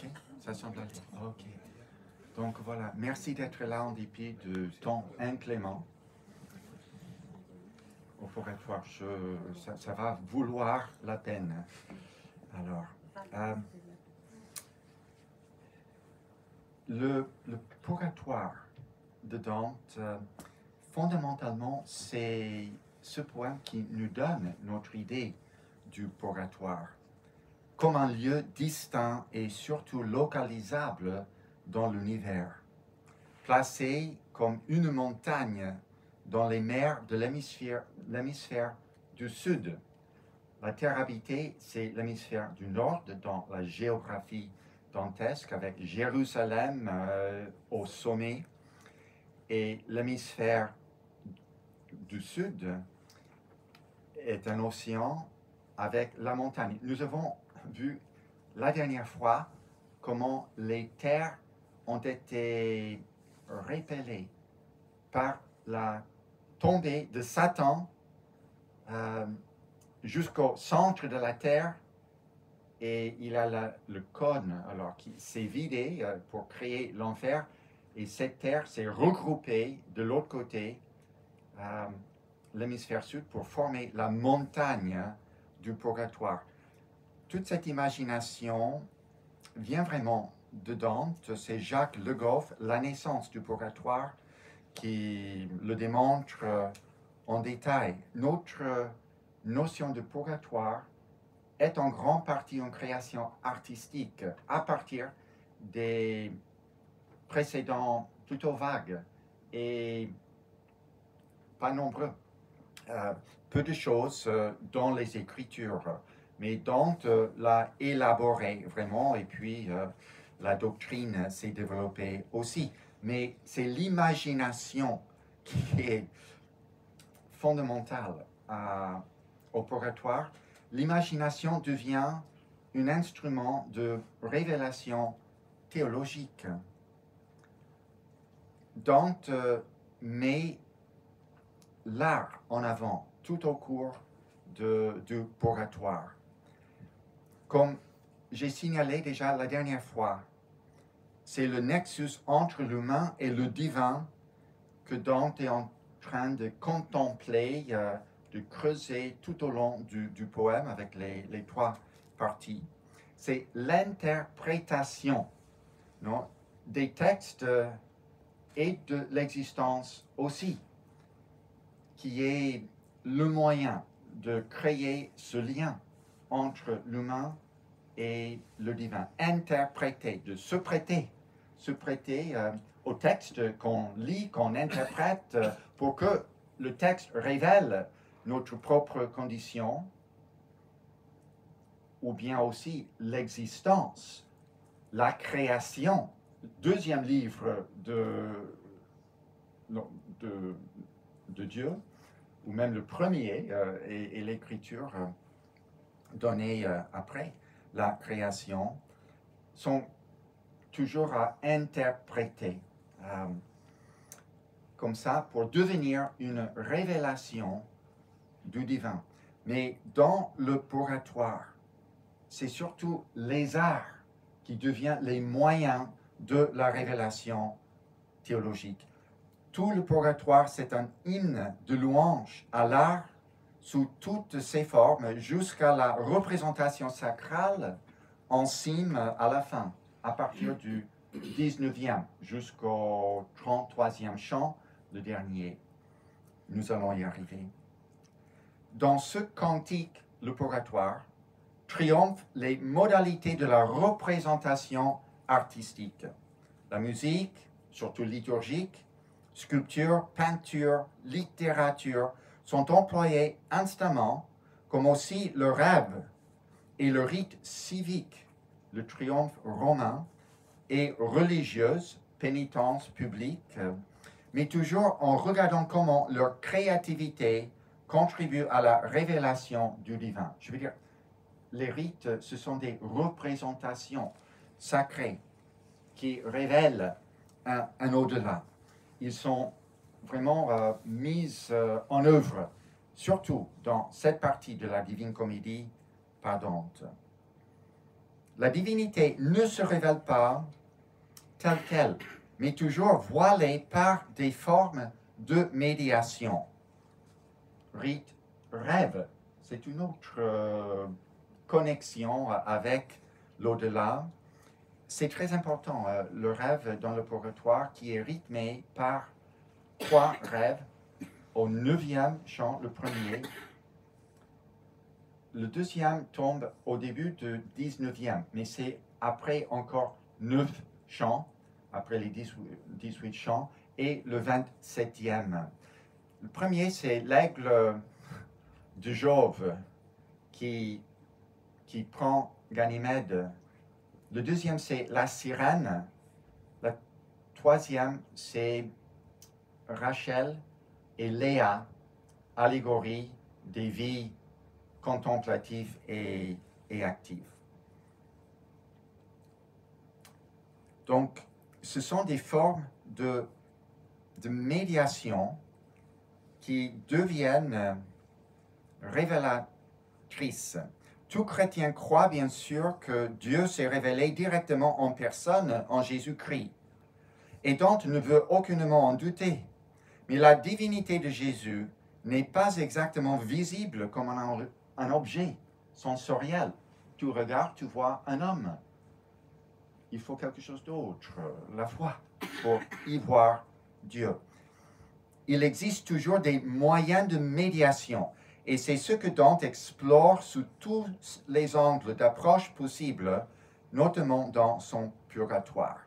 Ok, ça semble aller. Ok. Donc voilà, merci d'être là en dépit de temps inclément. Au purgatoire, ça va vouloir la peine. Alors, le purgatoire de Dante, fondamentalement, c'est ce poème qui nous donne notre idée du purgatoire comme un lieu distinct et surtout localisable dans l'univers, placé comme une montagne dans les mers de l'hémisphère du sud. La terre habitée, c'est l'hémisphère du nord dans la géographie dantesque, avec Jérusalem au sommet, et l'hémisphère du sud est un océan avec la montagne. Nous avons vu la dernière fois comment les terres ont été répellées par la tombée de Satan jusqu'au centre de la terre, et il a le cône alors qui s'est vidé pour créer l'enfer, et cette terre s'est regroupée de l'autre côté, l'hémisphère sud, pour former la montagne du purgatoire. Toute cette imagination vient vraiment de Dante. C'est Jacques Le Goff, La naissance du purgatoire, qui le démontre en détail. Notre notion de purgatoire est en grande partie une création artistique à partir des précédents plutôt vagues et pas nombreux. Peu de choses dans les Écritures, mais Dante l'a élaboré vraiment, et puis la doctrine s'est développée aussi. Mais c'est l'imagination qui est fondamentale au purgatoire. L'imagination devient un instrument de révélation théologique. Dante met l'art en avant tout au cours du purgatoire. Comme j'ai signalé déjà la dernière fois, c'est le nexus entre l'humain et le divin que Dante est en train de contempler, de creuser tout au long du poème avec les trois parties. C'est l'interprétation des textes et de l'existence aussi, qui est le moyen de créer ce lien entre l'humain et le divin. Interpréter, de se prêter au texte qu'on lit, qu'on interprète, pour que le texte révèle notre propre condition, ou bien aussi l'existence, la création. Deuxième livre de Dieu, ou même le premier, et l'écriture donnée après la création, sont toujours à interpréter comme ça pour devenir une révélation du divin. Mais dans le purgatoire, c'est surtout les arts qui deviennent les moyens de la révélation théologique. Tout le purgatoire, c'est un hymne de louange à l'art sous toutes ses formes, jusqu'à la représentation sacrale en cime à la fin, à partir du 19e jusqu'au 33e chant, le dernier. Nous allons y arriver. Dans ce cantique, le purgatoire, triomphent les modalités de la représentation artistique. La musique, surtout liturgique, sculpture, peinture, littérature sont employés instamment, comme aussi le rêve et le rite civique, le triomphe romain, et religieuse, pénitence publique, mais toujours en regardant comment leur créativité contribue à la révélation du divin. Je veux dire, les rites, ce sont des représentations sacrées qui révèlent un au-delà. Ils sont vraiment mis en œuvre, surtout dans cette partie de la Divine Comédie par Dante. La divinité ne se révèle pas telle qu'elle, mais toujours voilée par des formes de médiation. Rite, rêve, c'est une autre connexion avec l'au-delà. C'est très important, le rêve dans le purgatoire qui est rythmé par 3 rêves au 9e chant, le premier. Le deuxième tombe au début du 19e, mais c'est après encore 9 chants, après les 18 chants, et le 27e. Le premier, c'est l'aigle de Jove qui prend Ganymède. Le deuxième, c'est la sirène. Le troisième, c'est Rachel et Léa, allégorie des vies contemplatives et actives. Donc, ce sont des formes de médiation qui deviennent révélatrices. Tout chrétien croit bien sûr que Dieu s'est révélé directement en personne en Jésus-Christ et dont ne veut aucunement en douter. Mais la divinité de Jésus n'est pas exactement visible comme un objet sensoriel. Tu regardes, tu vois un homme. Il faut quelque chose d'autre, la foi, pour y voir Dieu. Il existe toujours des moyens de médiation, et c'est ce que Dante explore sous tous les angles d'approche possibles, notamment dans son purgatoire.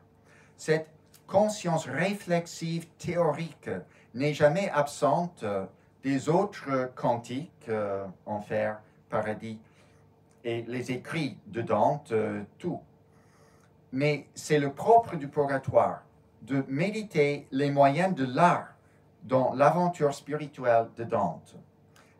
Cette conscience réflexive théorique n'est jamais absente des autres cantiques, enfer, paradis, et les écrits de Dante, tout. Mais c'est le propre du purgatoire de méditer les moyens de l'art dans l'aventure spirituelle de Dante.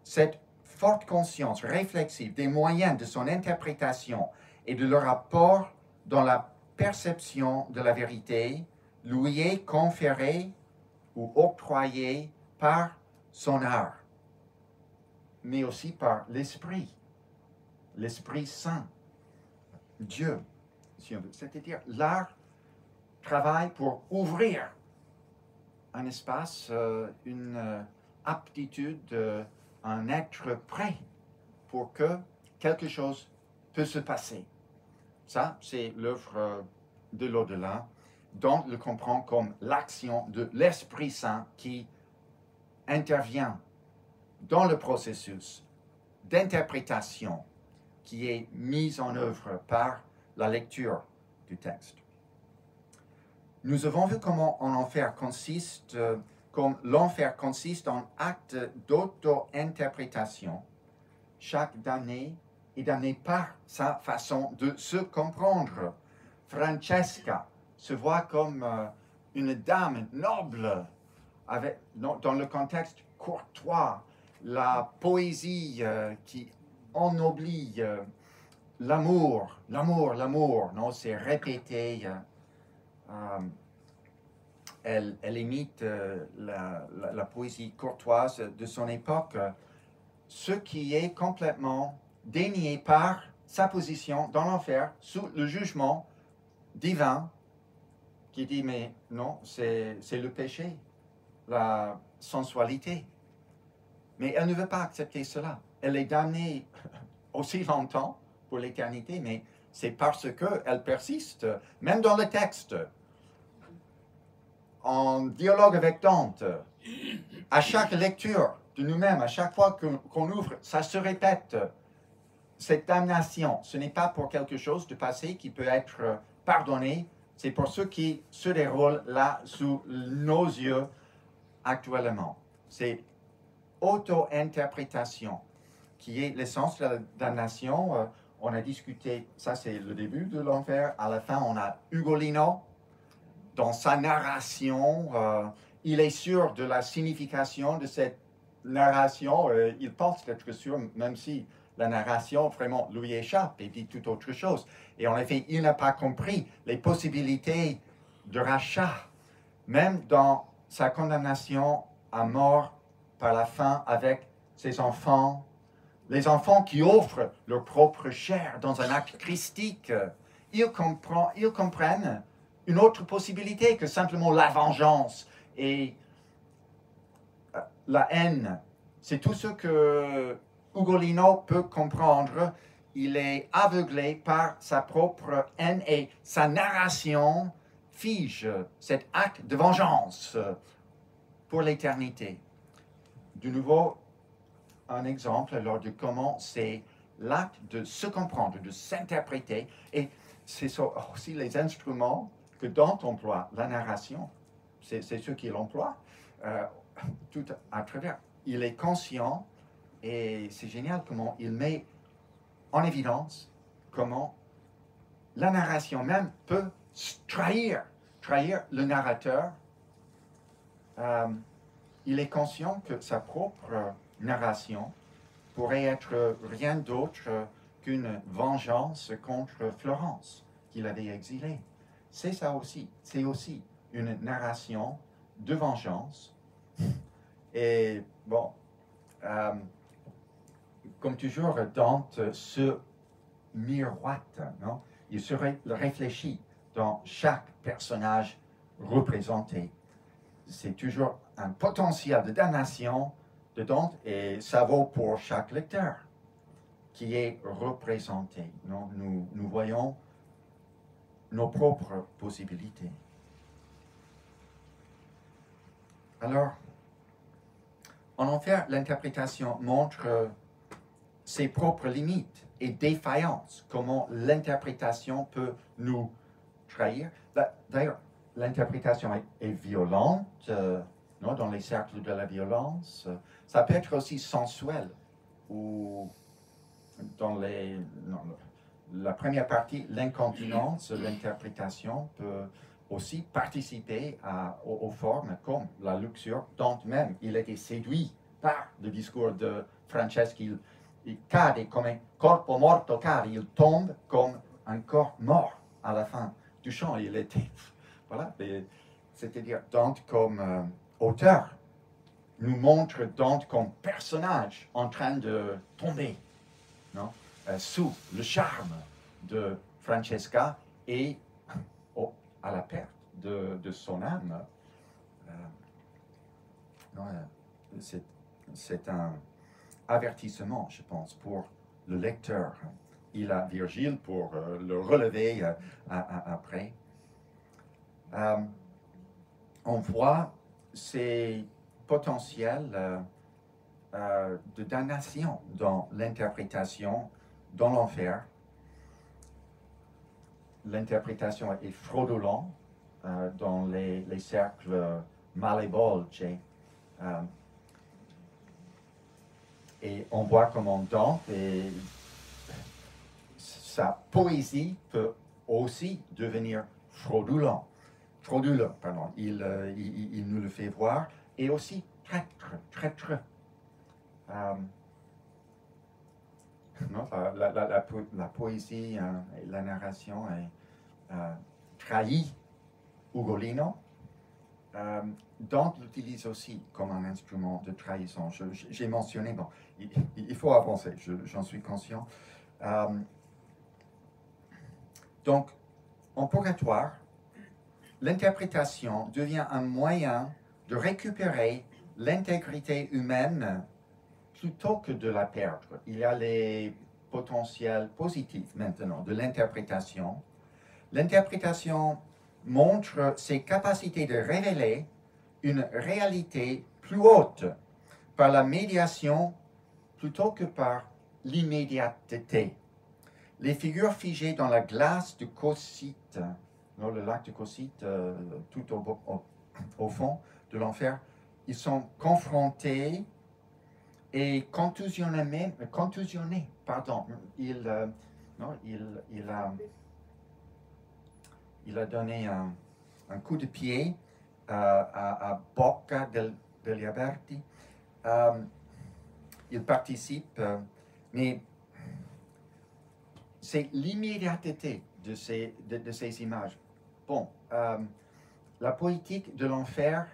Cette forte conscience réflexive des moyens de son interprétation et de leur rapport dans la perception de la vérité lui est conférée ou octroyée par son art, mais aussi par l'Esprit Saint, Dieu. C'est-à-dire, l'art travaille pour ouvrir un espace, une aptitude, un être prêt pour que quelque chose puisse se passer. Ça, c'est l'œuvre de l'au-delà, dont le comprend comme l'action de l'Esprit Saint qui intervient dans le processus d'interprétation qui est mis en œuvre par la lecture du texte. Nous avons vu comment l'enfer consiste en acte d'auto-interprétation. Chaque damné est damné par sa façon de se comprendre. Francesca se voit comme une dame noble, dans le contexte courtois, la poésie qui ennoblit l'amour, non, c'est répété. Elle imite la poésie courtoise de son époque, ce qui est complètement dénié par sa position dans l'enfer sous le jugement divin qui dit mais non, c'est le péché, la sensualité. Mais elle ne veut pas accepter cela. Elle est damnée aussi longtemps pour l'éternité, mais c'est parce qu'elle persiste, même dans le texte, en dialogue avec Dante, à chaque lecture de nous-mêmes, à chaque fois qu'on ouvre, ça se répète. Cette damnation, ce n'est pas pour quelque chose de passé qui peut être pardonné, c'est pour ce qui se déroule là sous nos yeux actuellement. C'est auto-interprétation qui est l'essence de la damnation. On a discuté, ça c'est le début de l'enfer. À la fin, on a Ugolino. Dans sa narration, il est sûr de la signification de cette narration. Il pense être sûr, même si la narration vraiment lui échappe et dit tout autre chose. Et en effet, il n'a pas compris les possibilités de rachat. Même dans sa condamnation à mort par la fin avec ses enfants, Les enfants qui offrent leur propre chair dans un acte christique, ils comprennent une autre possibilité que simplement la vengeance et la haine. C'est tout ce que Ugolino peut comprendre. Il est aveuglé par sa propre haine et sa narration fige cet acte de vengeance pour l'éternité. De nouveau, un exemple alors de comment c'est l'acte de se comprendre, de s'interpréter. Et c'est aussi les instruments que Dante emploie, la narration. C'est ce qu'il emploie tout à travers. Il est conscient et c'est génial comment il met en évidence comment la narration même peut trahir le narrateur. Il est conscient que sa propre narration pourrait être rien d'autre qu'une vengeance contre Florence, qu'il avait exilée. C'est ça aussi, c'est aussi une narration de vengeance. Et bon, comme toujours, Dante se miroite, non? Il se réfléchit dans chaque personnage représenté. C'est toujours un potentiel de damnation de Dante et ça vaut pour chaque lecteur qui est représenté. Non? Nous voyons nos propres possibilités. Alors, en enfer, l'interprétation montre ses propres limites et défaillances, comment l'interprétation peut nous trahir. D'ailleurs, l'interprétation est violente, non, dans les cercles de la violence. Ça peut être aussi sensuel, ou dans la première partie, l'incontinence, l'interprétation peut aussi participer aux formes comme la luxure. Dante même, il était séduit par le discours de Francesque. Il cade comme un corpo morto, car il tombe comme un corps mort à la fin du chant. Il était, voilà, c'est-à-dire Dante comme auteur nous montre Dante comme personnage en train de tomber, non? Sous le charme de Francesca et à la perte de son âme. C'est un avertissement, je pense, pour le lecteur. Il a Virgile pour le relever après. On voit ces potentiels de damnation dans l'interprétation dans l'enfer. L'interprétation est fraudulente dans les cercles mallébolges. Et on voit comment Dante et sa poésie peut aussi devenir fraudulent. Pardon. Il nous le fait voir. Et aussi traître. Non, la poésie et la narration trahit Ugolino. Dante l'utilise aussi comme un instrument de trahison. J'ai mentionné, bon, il faut avancer, j'en suis conscient. Donc, en purgatoire, l'interprétation devient un moyen de récupérer l'intégrité humaine plutôt que de la perdre. Il y a les potentiels positifs maintenant de l'interprétation. L'interprétation montre ses capacités de révéler une réalité plus haute par la médiation plutôt que par l'immédiateté. Les figures figées dans la glace de Cocyte, le lac de Cocyte, tout au fond de l'enfer, ils sont confrontés et contusionnés, pardon. Il a donné un coup de pied à Bocca degli Aberti. Il participe, mais c'est l'immédiateté de ces images. Bon, la poétique de l'enfer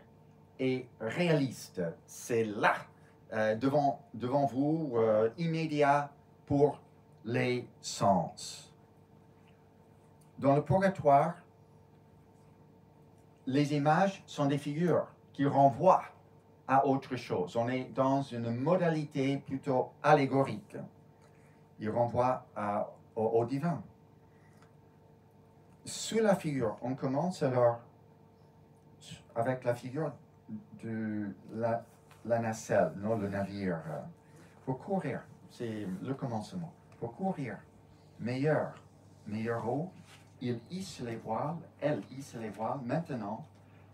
est réaliste. C'est là devant vous, immédiat pour les sens. Dans le purgatoire, les images sont des figures qui renvoient à autre chose. On est dans une modalité plutôt allégorique. Il renvoie au divin. Sous la figure, on commence alors avec la figure de la nacelle, non le navire. Pour courir, c'est le commencement. Pour courir, meilleur eau, il hisse les voiles, elle hisse les voiles. Maintenant,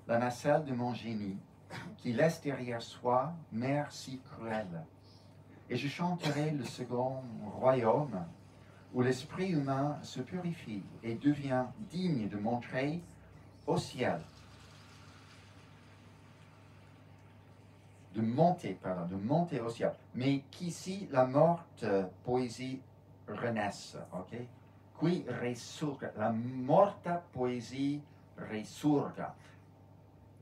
la nacelle de mon génie, qui laisse derrière soi mer si cruelle. Et je chanterai le second royaume, où l'esprit humain se purifie et devient digne de montrer au ciel, de monter au ciel, mais qu'ici la morte poésie renaisse, ok? Qui resurga, la morta poésie resurga.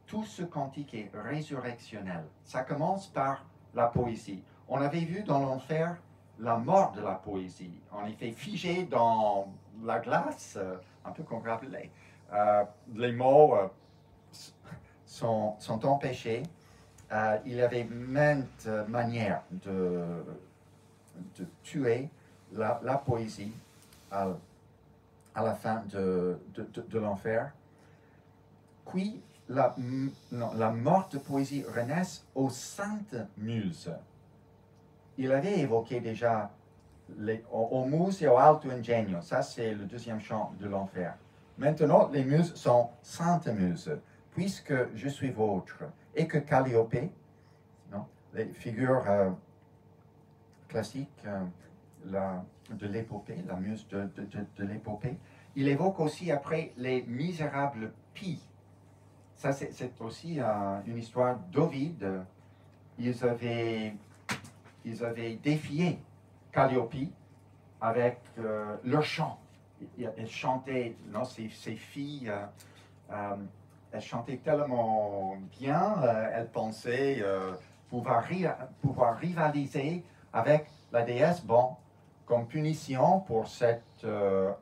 Tout ce cantique est résurrectionnel. Ça commence par la poésie. On avait vu dans l'enfer la mort de la poésie. En effet, figé dans la glace, un peu comme rappelé, les mots sont empêchés. Il y avait maintes manières de tuer la poésie à la fin de l'enfer. Puis la morte poésie renaisse aux saintes muses. Il avait évoqué déjà aux muses et au alto ingegno. Ça, c'est le deuxième chant de l'enfer. Maintenant, les muses sont saintes muses, puisque je suis vôtre, et que Calliope, non, les figures classiques de l'épopée, la muse de l'épopée, il évoque aussi après les misérables pies. Ça, c'est aussi une histoire d'Ovide. Ils avaient défié Calliope avec leur chant. Elles chantaient, non, ces filles, elles chantaient tellement bien, elles pensaient pouvoir rivaliser avec la déesse. Bon, comme punition pour cette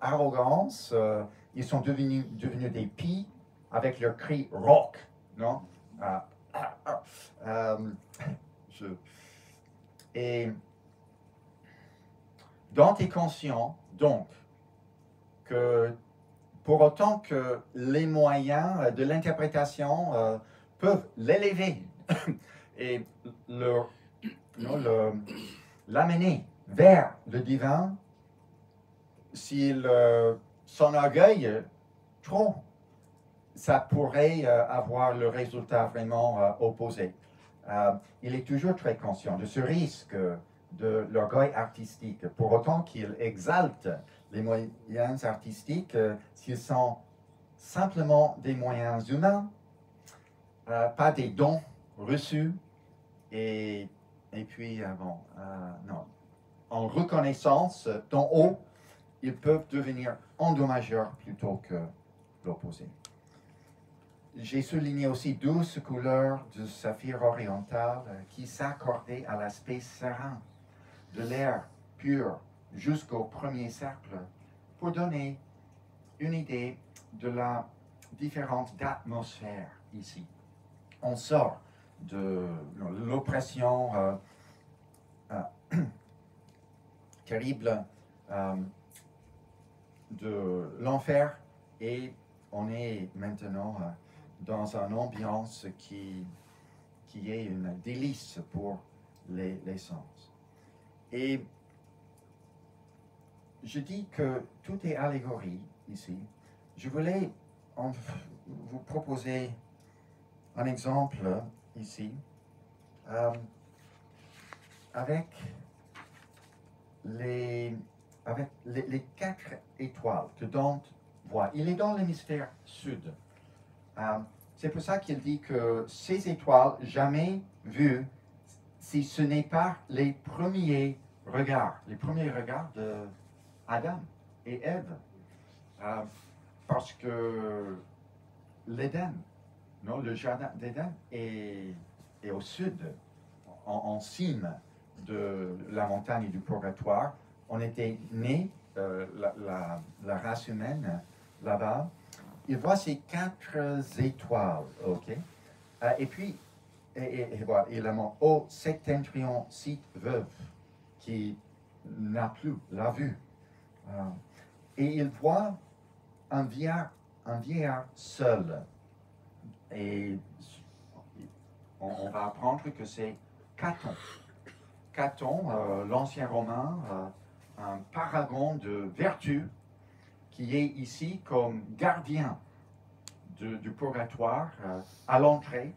arrogance, ils sont devenus des pies avec leur cri rock, non? Et Dante est conscient, donc, que pour autant que les moyens de l'interprétation peuvent l'élever et l'amener vers le divin, s'il s'enorgueille trop, ça pourrait avoir le résultat vraiment opposé. Il est toujours très conscient de ce risque de l'orgueil artistique, pour autant qu'il exalte les moyens artistiques s'ils sont simplement des moyens humains, pas des dons reçus, et puis, non, en reconnaissance d'en haut, ils peuvent devenir endommageurs plutôt que l'opposé. J'ai souligné aussi 12 couleurs de saphir oriental qui s'accordaient à l'aspect serein de l'air pur jusqu'au premier cercle pour donner une idée de la différence d'atmosphère ici. On sort de l'oppression terrible de l'enfer et on est maintenant dans une ambiance qui est une délice pour les sens. Et je dis que tout est allégorie ici. Je voulais vous proposer un exemple ici avec les 4 étoiles que Dante voit. Il est dans l'hémisphère sud. C'est pour ça qu'il dit que ces étoiles, jamais vues, si ce n'est pas les premiers regards de Adam et Ève. Parce que l'Éden, non, le jardin d'Éden est au sud. en cime de la montagne du purgatoire. On était né, la race humaine, là-bas. Il voit ces 4 étoiles, ok? Et puis, voilà, il a mon au septentrion site veuve, qui n'a plus la vue. Et il voit un vieillard seul. Et on va apprendre que c'est Caton. Caton, l'ancien romain, un paragon de vertu, qui est ici comme gardien du purgatoire à l'entrée.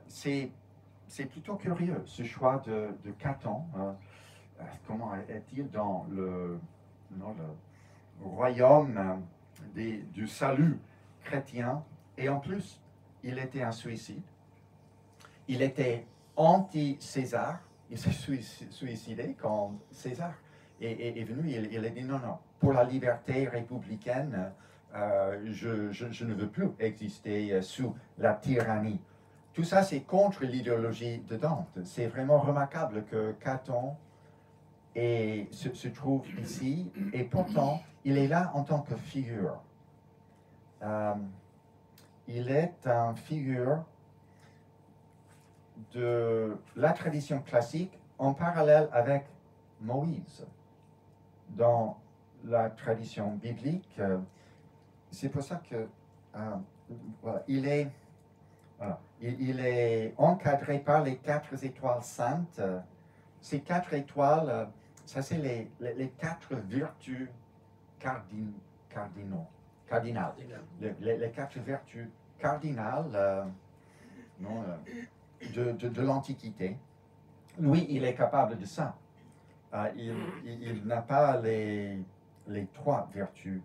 C'est plutôt curieux, ce choix de Caton. Comment est-il dans le royaume du salut chrétien? Et en plus, il était un suicide. Il était anti-César. Il s'est suicidé quand César est venu. Il a dit non, non, pour la liberté républicaine, je ne veux plus exister sous la tyrannie. Tout ça, c'est contre l'idéologie de Dante. C'est vraiment remarquable que Caton se trouve ici, et pourtant, il est là en tant que figure. Il est une figure de la tradition classique en parallèle avec Moïse. Dans la tradition biblique, c'est pour ça que voilà, il est encadré par les 4 étoiles saintes. Ces 4 étoiles, ça c'est les 4 vertus cardinales. Les 4 vertus cardinales de l'Antiquité. Lui, il est capable de ça. Il n'a pas les 3 vertus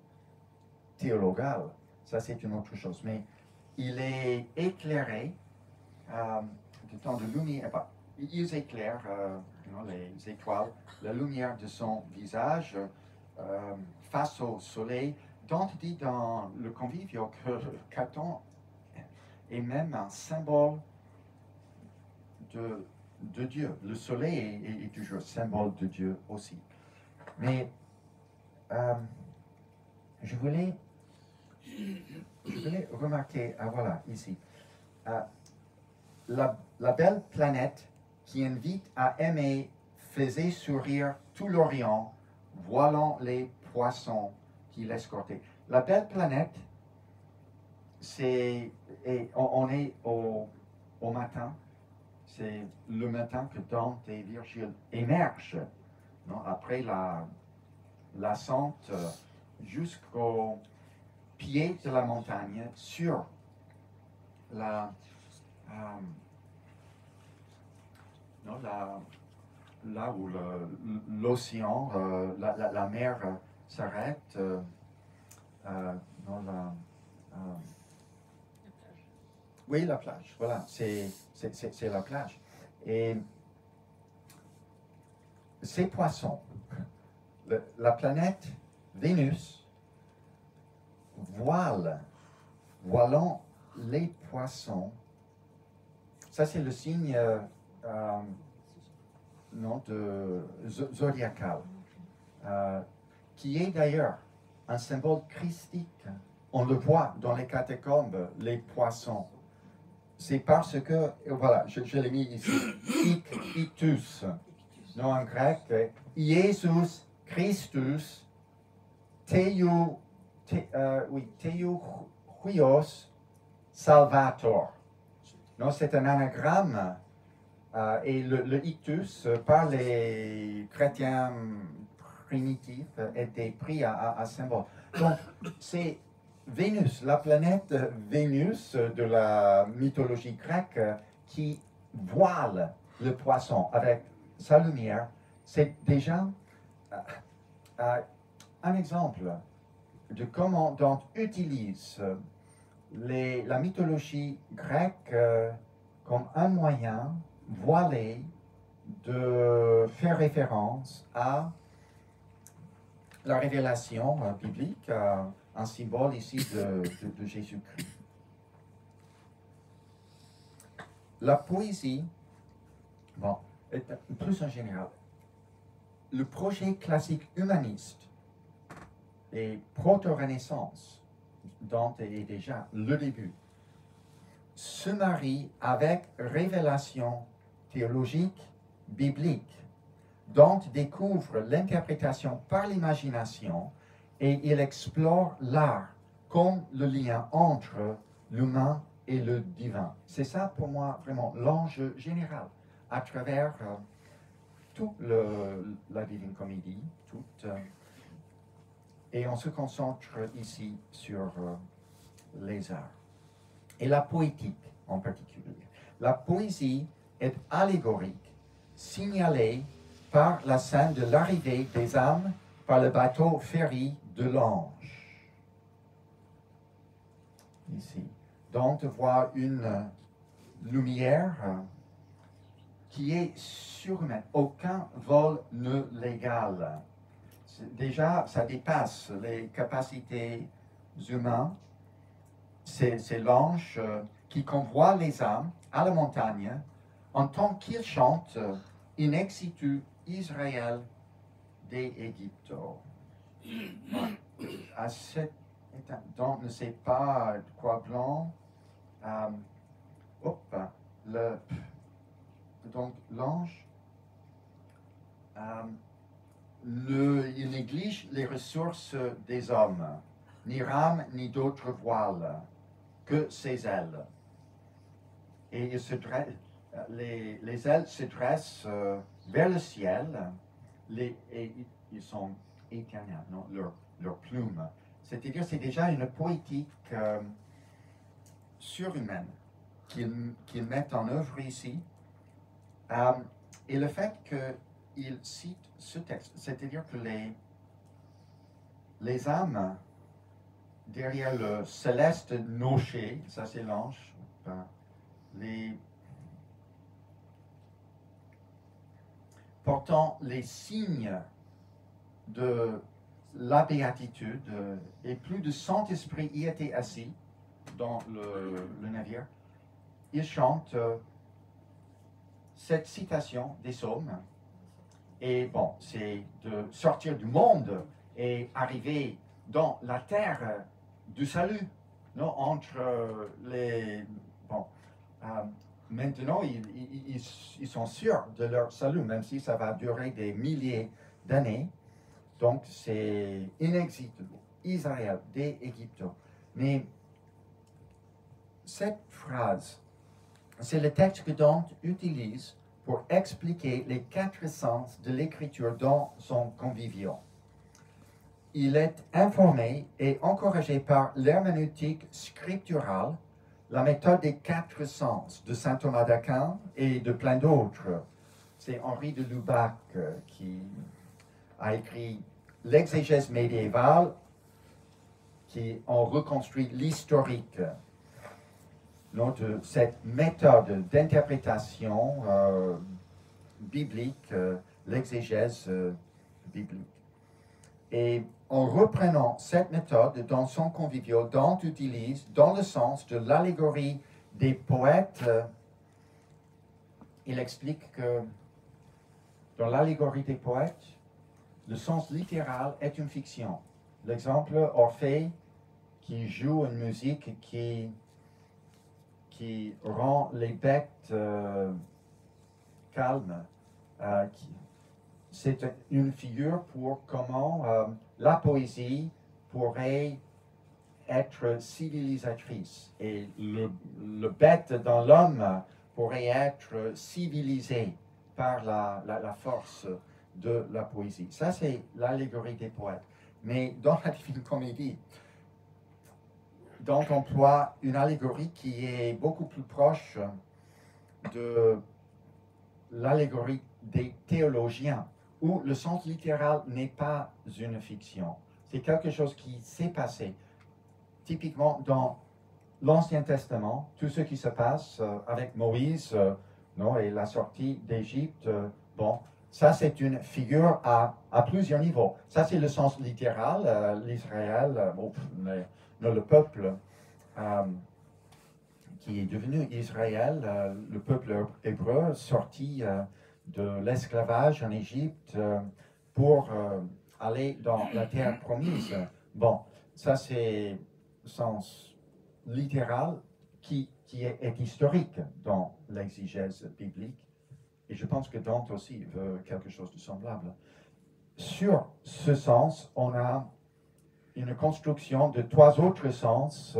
théologales. Ça, c'est une autre chose. Mais il est éclairé du temps de lumière. Ils éclairent les étoiles, la lumière de son visage face au soleil. Dante dit dans le Convivio que Caton est même un symbole de Dieu. Le soleil est toujours symbole de Dieu aussi. Mais je voulais remarquer, voilà, ici, la belle planète qui invite à aimer faisait sourire tout l'Orient, voilant les poissons qui l'escortaient. La belle planète, on est au matin. C'est le matin que Dante et Virgile émergent, non, après l'ascente jusqu'au pied de la montagne, sur là où l'océan, la mer s'arrête. Oui, la plage, voilà, c'est la plage. Et ces poissons, la planète Vénus, voilant les poissons. Ça, c'est le signe zodiacal, qui est d'ailleurs un symbole christique. On le voit dans les catacombes, les poissons. C'est parce que, voilà, je l'ai mis ici, ictus, non en grec, Iesus Christus, Theou Huios Salvator. Non, c'est un anagramme, et le ictus, par les chrétiens primitifs, était pris à symbole. Donc, c'est Vénus, la planète Vénus de la mythologie grecque, qui voile le poisson avec sa lumière. C'est déjà un exemple de comment Dante utilise la mythologie grecque comme un moyen voilé de faire référence à la révélation biblique, un symbole ici de Jésus-Christ. La poésie Bon, plus en général, le projet classique humaniste et proto-renaissance, dont est déjà le début, se marie avec révélation théologique, biblique, dont découvre l'interprétation par l'imagination et il explore l'art comme le lien entre l'humain et le divin. C'est ça pour moi vraiment l'enjeu général à travers toute la Divine Comédie, et on se concentre ici sur les arts et la poétique en particulier. La poésie est allégorique, signalée par la scène de l'arrivée des âmes par le bateau ferry de l'ange. Ici. Donc, on voit une lumière qui est surhumaine. Aucun vol ne l'égale. Déjà, ça dépasse les capacités humaines. C'est l'ange qui convoie les âmes à la montagne en tant qu'il chante In exitu Israël de Egypto. À cette étape, donc ne sait pas quoi blanc. Donc l'ange, il néglige les ressources des hommes, ni rame ni d'autres voiles que ses ailes. Et il se dresse, les ailes se dressent vers le ciel, et ils sont éternels, non, leurs plumes. C'est-à-dire c'est déjà une poétique surhumaine qu'ils mettent en œuvre ici. Et le fait qu'il cite ce texte, c'est-à-dire que les âmes derrière le céleste nocher, ça c'est l'ange, portant les signes de la béatitude, et plus de 100 esprits y étaient assis dans le navire. Ils chantent cette citation des psaumes. Et bon, c'est de sortir du monde et arriver dans la terre du salut, non, entre les... Bon, maintenant, ils sont sûrs de leur salut, même si ça va durer des milliers d'années. Donc, c'est inexistible, Israël, de Égypte. Mais cette phrase, c'est le texte que Dante utilise pour expliquer les 4 sens de l'écriture dans son Convivio. Il est informé et encouragé par l'herméneutique scripturale, la méthode des 4 sens de saint Thomas d'Aquin et de plein d'autres. C'est Henri de Lubac qui a écrit l'exégèse médiévale, qui en reconstruit l'historique. Donc, cette méthode d'interprétation biblique, l'exégèse biblique. Et en reprenant cette méthode dans son Convivio, Dante utilise, dans le sens de l'allégorie des poètes, il explique que dans l'allégorie des poètes, le sens littéral est une fiction. L'exemple, Orphée, qui joue une musique qui rend les bêtes calmes. C'est une figure pour comment la poésie pourrait être civilisatrice et le bête dans l'homme pourrait être civilisé par la force de la poésie. Ça, c'est l'allégorie des poètes. Mais dans la Divine Comédie, Dante emploie une allégorie qui est beaucoup plus proche de l'allégorie des théologiens, où le sens littéral n'est pas une fiction. C'est quelque chose qui s'est passé. Typiquement, dans l'Ancien Testament, tout ce qui se passe avec Moïse et la sortie d'Égypte, bon, ça c'est une figure à plusieurs niveaux. Ça c'est le sens littéral, l'Israël, le peuple qui est devenu Israël, le peuple hébreu sorti de l'esclavage en Égypte pour aller dans la terre promise. Bon, ça c'est le sens littéral qui est historique dans l'exégèse biblique. Et je pense que Dante aussi veut quelque chose de semblable. Sur ce sens, on a une construction de trois autres sens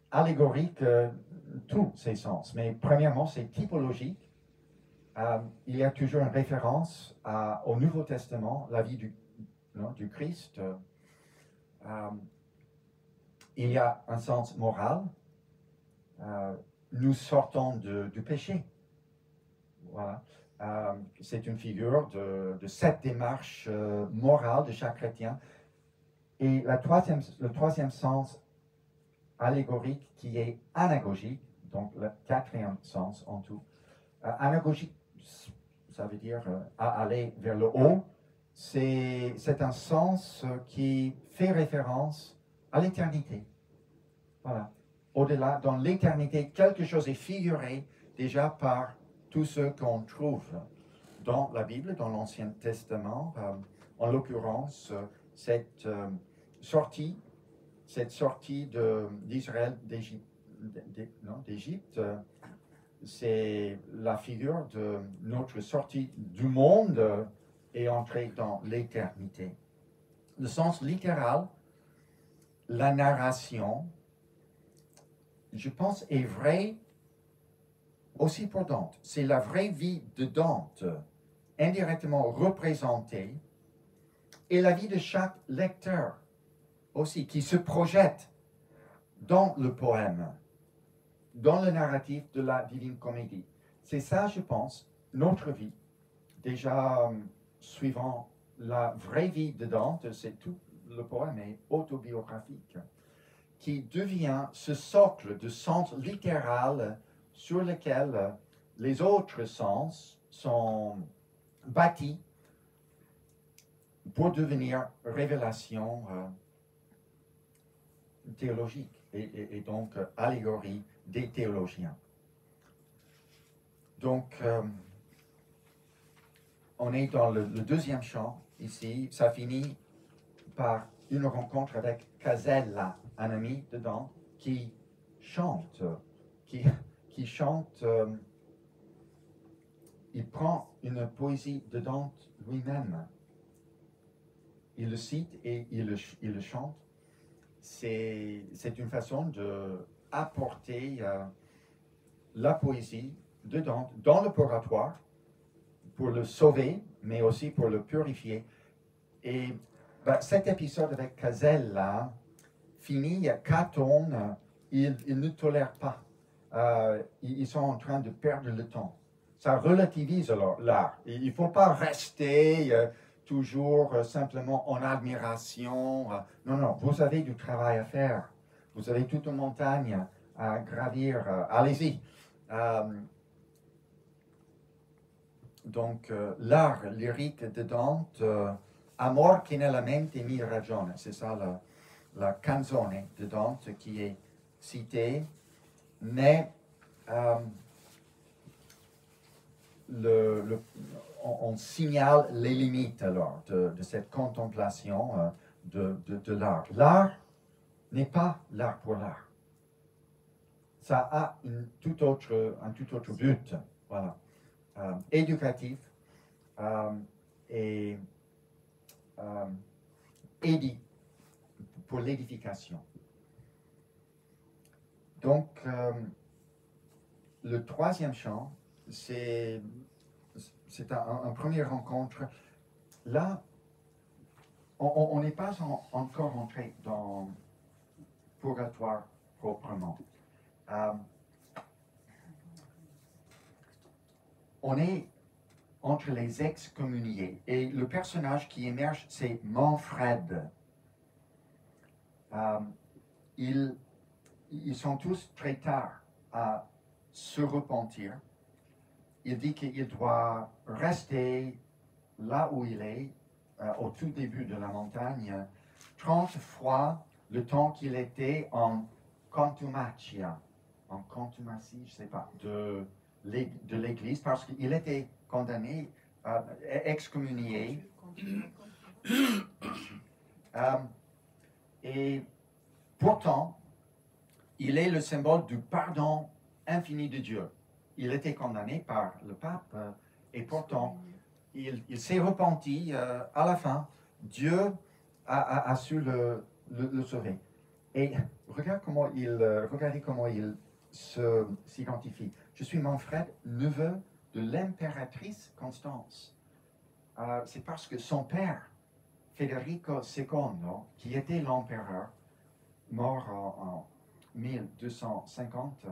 allégoriques, tous ces sens. Mais premièrement, c'est typologique. Il y a toujours une référence au Nouveau Testament, la vie du Christ. Il y a un sens moral. Nous sortons du péché. Voilà. C'est une figure de cette démarche morale de chaque chrétien. Et le troisième sens allégorique qui est anagogique, donc le quatrième sens en tout. Anagogique, ça veut dire aller vers le haut. C'est un sens qui fait référence à l'éternité. Voilà. Au-delà, dans l'éternité, quelque chose est figuré déjà par tout ce qu'on trouve dans la Bible, dans l'Ancien Testament. En l'occurrence, cette sortie d'Israël d'Égypte, c'est la figure de notre sortie du monde et entrée dans l'éternité. Le sens littéral, la narration, je pense, est vrai aussi pour Dante. C'est la vraie vie de Dante, indirectement représentée, et la vie de chaque lecteur aussi, qui se projette dans le poème, dans le narratif de la Divine Comédie. C'est ça, je pense, notre vie. Déjà, suivant la vraie vie de Dante, c'est tout le poème est autobiographique, qui devient ce socle de sens littéral sur lequel les autres sens sont bâtis pour devenir révélation théologique et donc allégorie des théologiens. Donc, on est dans le deuxième chant ici. Ça finit par une rencontre avec Casella, un ami de Dante, qui chante, qui chante. Il prend une poésie de Dante lui-même. Il le cite et il le chante. C'est une façon d'apporter la poésie de Dante dans le purgatoire pour le sauver, mais aussi pour le purifier. Et cet épisode avec Casella finit, Caton, il ne tolère pas. Ils sont en train de perdre le temps. Ça relativise l'art. Il ne faut pas rester toujours simplement en admiration. Non, non, vous avez du travail à faire. Vous avez toute une montagne à gravir. Allez-y. Donc, l'art lyrique de Dante, Amor che nella mente mi ragione, c'est ça la canzone de Dante qui est citée, mais on signale les limites alors de cette contemplation de l'art. L'art n'est pas l'art pour l'art. Ça a un tout autre but, voilà, éducatif et pour l'édification. Donc, le troisième chant, c'est un première rencontre. Là, on n'est pas encore entré dans purgatoire proprement. On est entre les excommuniés et le personnage qui émerge, c'est Manfred. Ils sont tous très tard à se repentir. Il dit qu'il doit rester là où il est, au tout début de la montagne, 30 fois le temps qu'il était en contumacia, en contumacie, je ne sais pas, de l'Église, parce qu'il était condamné, excommunié. Et pourtant, il est le symbole du pardon infini de Dieu. Il était condamné par le pape et pourtant, il s'est repenti à la fin. Dieu a su le sauver. Et regardez comment il s'identifie. Je suis Manfred, neveu de l'impératrice Constance. C'est parce que son père, Federico II, qui était l'empereur, mort en 1250,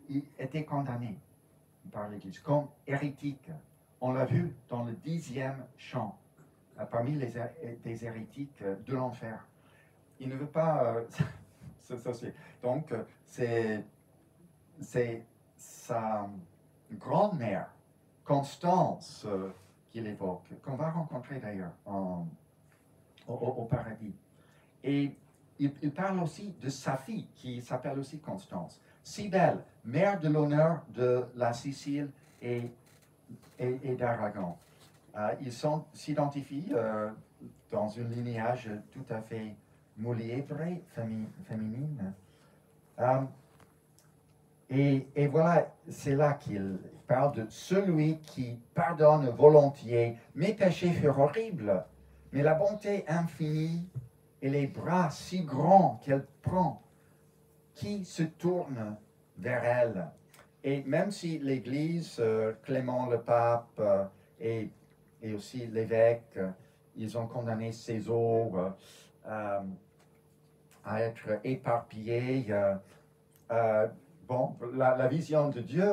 il était condamné par l'Église comme hérétique. On l'a vu dans le 10e chant, parmi des hérétiques de l'enfer. Il ne veut pas s'associer. Donc, c'est sa grand-mère, Constance, qu'il évoque, qu'on va rencontrer d'ailleurs au paradis. Et il parle aussi de sa fille, qui s'appelle aussi Constance. Cybèle, mère de l'honneur de la Sicile et d'Aragon. Ils s'identifient dans un lignage tout à fait moulièvre, féminine. Et voilà, c'est là qu'il parle de celui qui pardonne volontiers. Mes péchés furent horribles, mais la bonté infinie et les bras si grands qu'elle prend, qui se tourne vers elle. Et même si l'Église, Clément le pape et aussi l'évêque, ils ont condamné César à être éparpillé, bon, la vision de Dieu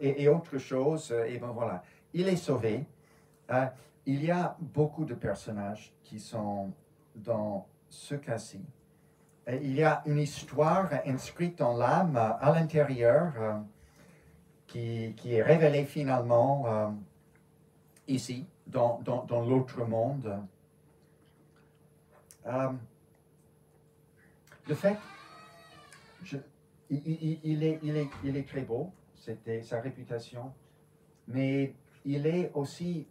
est autre chose, et ben voilà, il est sauvé. Il y a beaucoup de personnages qui sont dans ce cas-ci. Il y a une histoire inscrite dans l'âme à l'intérieur qui est révélée finalement ici, dans l'autre monde. Le fait, il est très beau, c'était sa réputation, mais il est aussi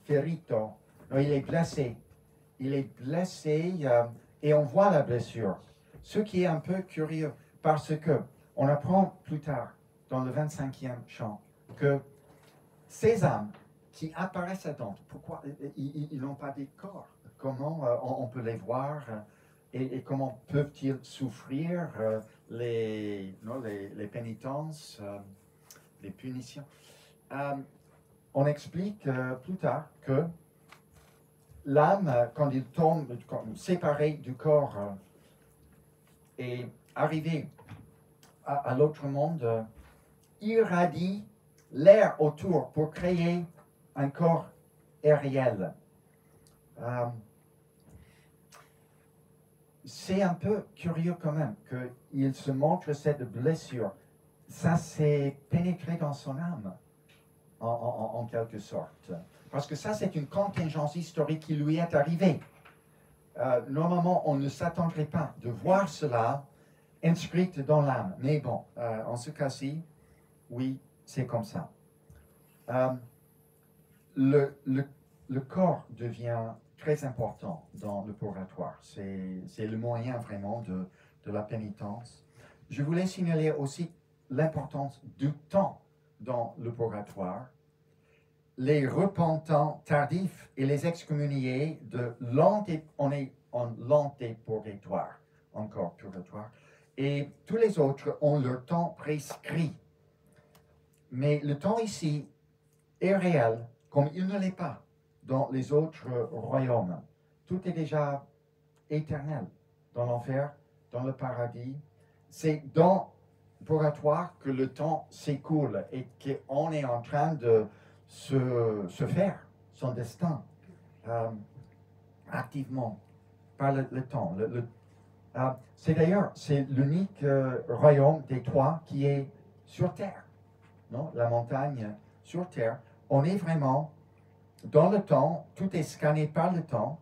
ferito, non, il est blessé. Il est blessé et on voit la blessure. Ce qui est un peu curieux, parce que on apprend plus tard, dans le 25e chant, que ces âmes qui apparaissent à Dante, pourquoi ils n'ont pas des corps? Comment on peut les voir et comment peuvent-ils souffrir les pénitences, les punitions? On explique plus tard que l'âme, quand il tombe, séparé du corps et arrivé à l'autre monde, irradie l'air autour pour créer un corps réel. C'est un peu curieux quand même qu'il se montre cette blessure. Ça s'est pénétré dans son âme, en quelque sorte. Parce que ça, c'est une contingence historique qui lui est arrivée. Normalement, on ne s'attendrait pas de voir cela inscrit dans l'âme. Mais bon, en ce cas-ci, oui, c'est comme ça. Le corps devient très important dans le purgatoire. C'est le moyen vraiment de la pénitence. Je voulais signaler aussi l'importance du temps dans le purgatoire. Les repentants tardifs et les excommuniés on est en l'antépurgatoire, encore purgatoire, et tous les autres ont leur temps prescrit. Mais le temps ici est réel, comme il ne l'est pas dans les autres royaumes. Tout est déjà éternel, dans l'enfer, dans le paradis. C'est dans le purgatoire que le temps s'écoule et qu'on est en train de se faire son destin activement par le temps. C'est d'ailleurs, c'est l'unique royaume des trois qui est sur terre, non? La montagne sur terre. On est vraiment dans le temps, tout est scanné par le temps.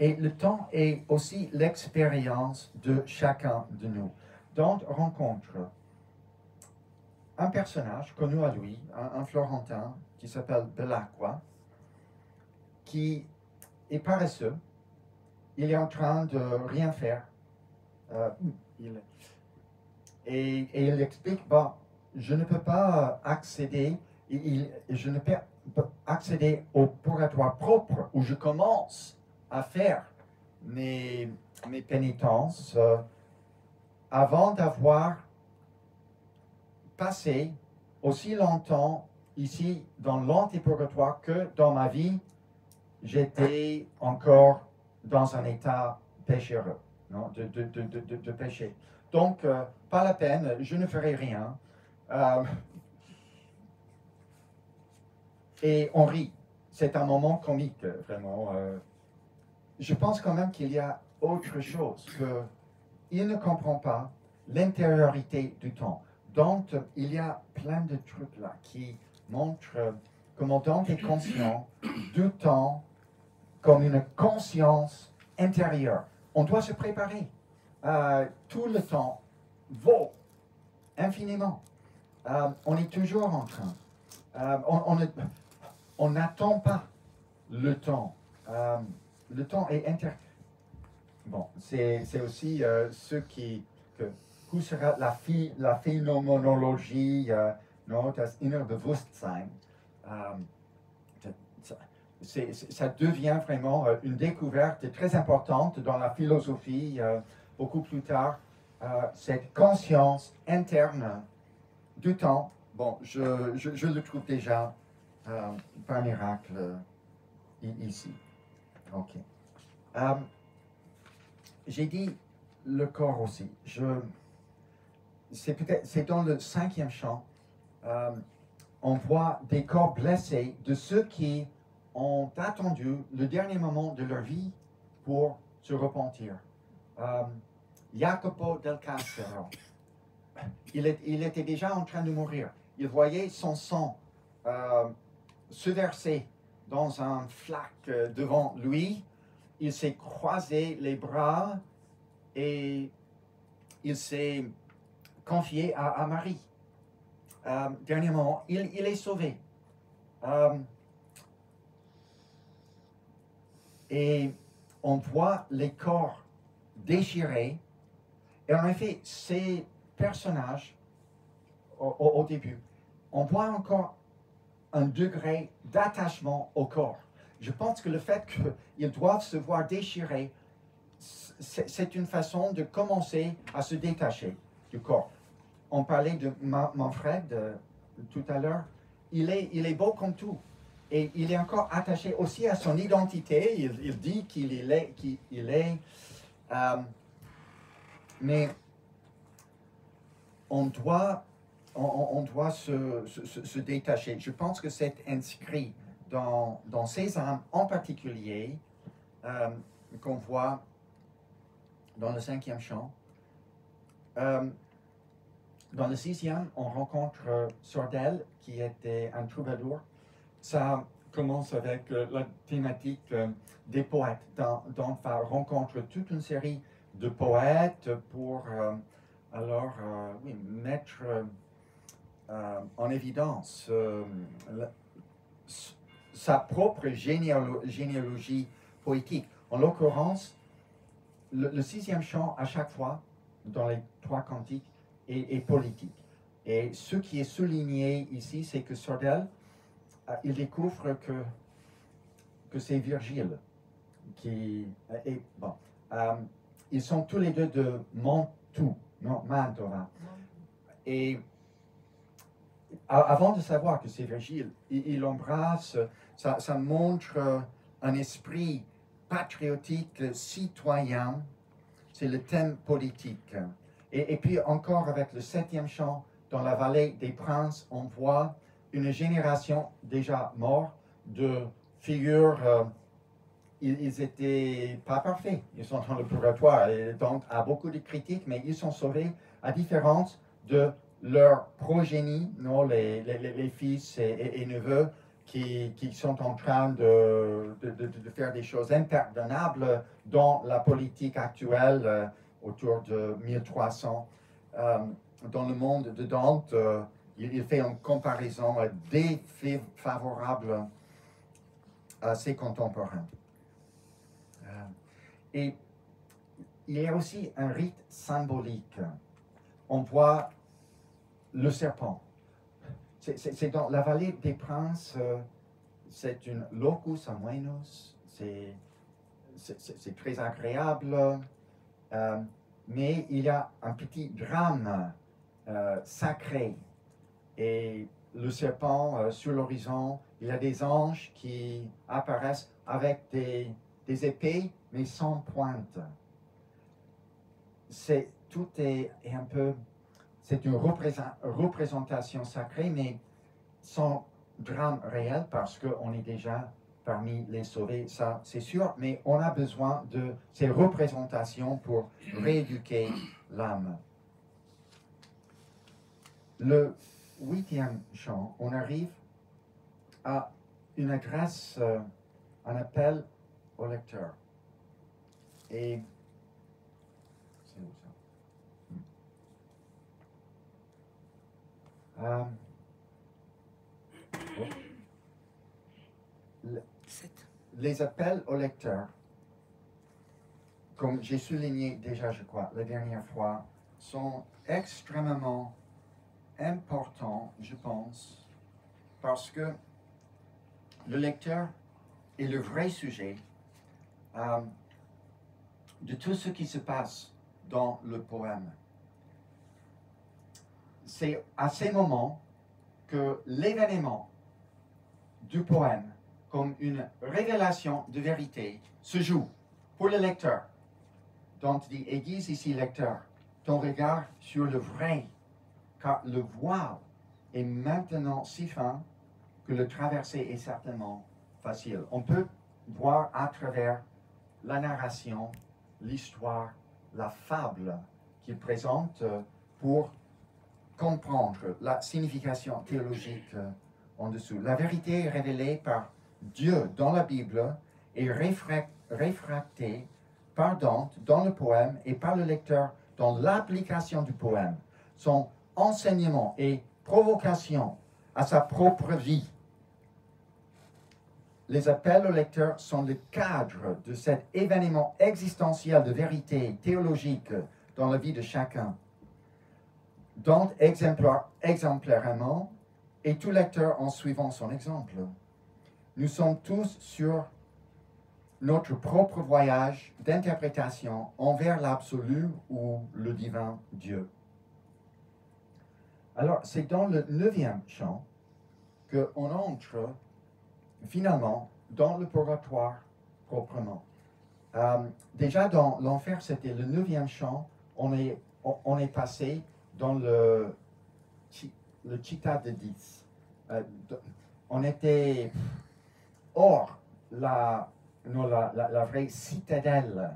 Et le temps est aussi l'expérience de chacun de nous. Dans Rencontre, un personnage connu à lui, un Florentin, qui s'appelle Belacqua, qui est paresseux. Il est en train de rien faire. Et il explique, bon, je ne peux pas accéder, je ne peux accéder au purgatoire propre où je commence à faire mes pénitences avant d'avoir passé aussi longtemps ici dans l'antipurgatoire que dans ma vie, j'étais encore dans un état péchéreux, non, de péché. Donc, pas la peine, je ne ferai rien. Et on rit. C'est un moment comique, vraiment. Je pense quand même qu'il y a autre chose, qu'il ne comprend pas l'intériorité du temps. Donc, il y a plein de trucs là qui montrent comment Dante est conscient du temps comme une conscience intérieure. On doit se préparer. Tout le temps vaut infiniment. On est toujours en train. On n'attend pas le temps. Le temps est Bon, c'est aussi ce qui... Hoe sera la phénoménologie, no, das innere Bewusstsein. Ça devient vraiment une découverte très importante dans la philosophie, beaucoup plus tard. Cette conscience interne du temps, bon, je le trouve déjà par miracle ici. Ok. J'ai dit le corps aussi. C'est dans le 5e chant. On voit des corps blessés de ceux qui ont attendu le dernier moment de leur vie pour se repentir. Jacopo del Cancero, il était déjà en train de mourir. Il voyait son sang se verser dans un flac devant lui. Il s'est croisé les bras et il s'est confié à Marie. Dernier moment, il est sauvé. Et on voit les corps déchirés. Et en effet, ces personnages, au début, on voit encore un degré d'attachement au corps. Je pense que le fait qu'ils doivent se voir déchirés, c'est une façon de commencer à se détacher du corps. On parlait de Manfred tout à l'heure. Il est beau comme tout. Et il est encore attaché aussi à son identité. Il dit qu'il est. Mais on doit se détacher. Je pense que c'est inscrit dans ces âmes en particulier qu'on voit dans le 5e chant. Dans le 6e, on rencontre Sordel, qui était un troubadour. Ça commence avec la thématique des poètes. Dante va rencontrer toute une série de poètes pour mettre en évidence sa propre généalogie poétique. En l'occurrence, le 6e chant, à chaque fois, dans les 3 cantiques, est politique. Et ce qui est souligné ici, c'est que Sordel, il découvre que c'est Virgile qui est bon. Ils sont tous les deux de Mantoue, non, Mantova. Et avant de savoir que c'est Virgile, il embrasse, ça montre un esprit patriotique, citoyen. C'est le thème politique. Et puis encore avec le 7e chant, dans la vallée des princes, on voit une génération déjà morte de figures. Ils n'étaient pas parfaits. Ils sont dans le purgatoire. Et donc, à beaucoup de critiques, mais ils sont sauvés à différence de leur progénie, non, les fils et neveux, qui sont en train de faire des choses impardonnables dans la politique actuelle autour de 1300. Dans le monde de Dante, il fait une comparaison défavorable à ses contemporains. Et il y a aussi un rite symbolique. On voit le serpent. C'est dans la vallée des princes, c'est une locus amoenus, c'est très agréable, mais il y a un petit drame sacré. Et le serpent sur l'horizon, il y a des anges qui apparaissent avec des épées, mais sans pointe. Tout est un peu, c'est une représentation sacrée, mais sans drame réel, parce qu'on est déjà parmi les sauvés, ça c'est sûr, mais on a besoin de ces représentations pour rééduquer l'âme. Le 8e chant, on arrive à une adresse, un appel au lecteur. Et c'est où ça? Les appels au lecteur, comme j'ai souligné déjà, je crois, la dernière fois, sont extrêmement importants, je pense, parce que le lecteur est le vrai sujet de tout ce qui se passe dans le poème. C'est à ces moments que l'événement du poème, comme une révélation de vérité, se joue pour le lecteur. Donc, dit, aiguise ici, lecteur, ton regard sur le vrai, car le voile est maintenant si fin que le traverser est certainement facile. On peut voir à travers la narration, l'histoire, la fable qu'il présente pour comprendre la signification théologique en dessous. La vérité révélée par Dieu dans la Bible est réfractée par Dante dans le poème et par le lecteur dans l'application du poème. Son enseignement et provocation à sa propre vie. Les appels au lecteur sont le cadre de cet événement existentiel de vérité théologique dans la vie de chacun. Dante exemplairement et tout lecteur en suivant son exemple. Nous sommes tous sur notre propre voyage d'interprétation envers l'absolu ou le divin Dieu. Alors, c'est dans le 9e chant qu'on entre finalement dans le purgatoire proprement. Déjà dans l'enfer, c'était le 9e chant, on est passé dans le Città de Dis. On était hors la vraie citadelle.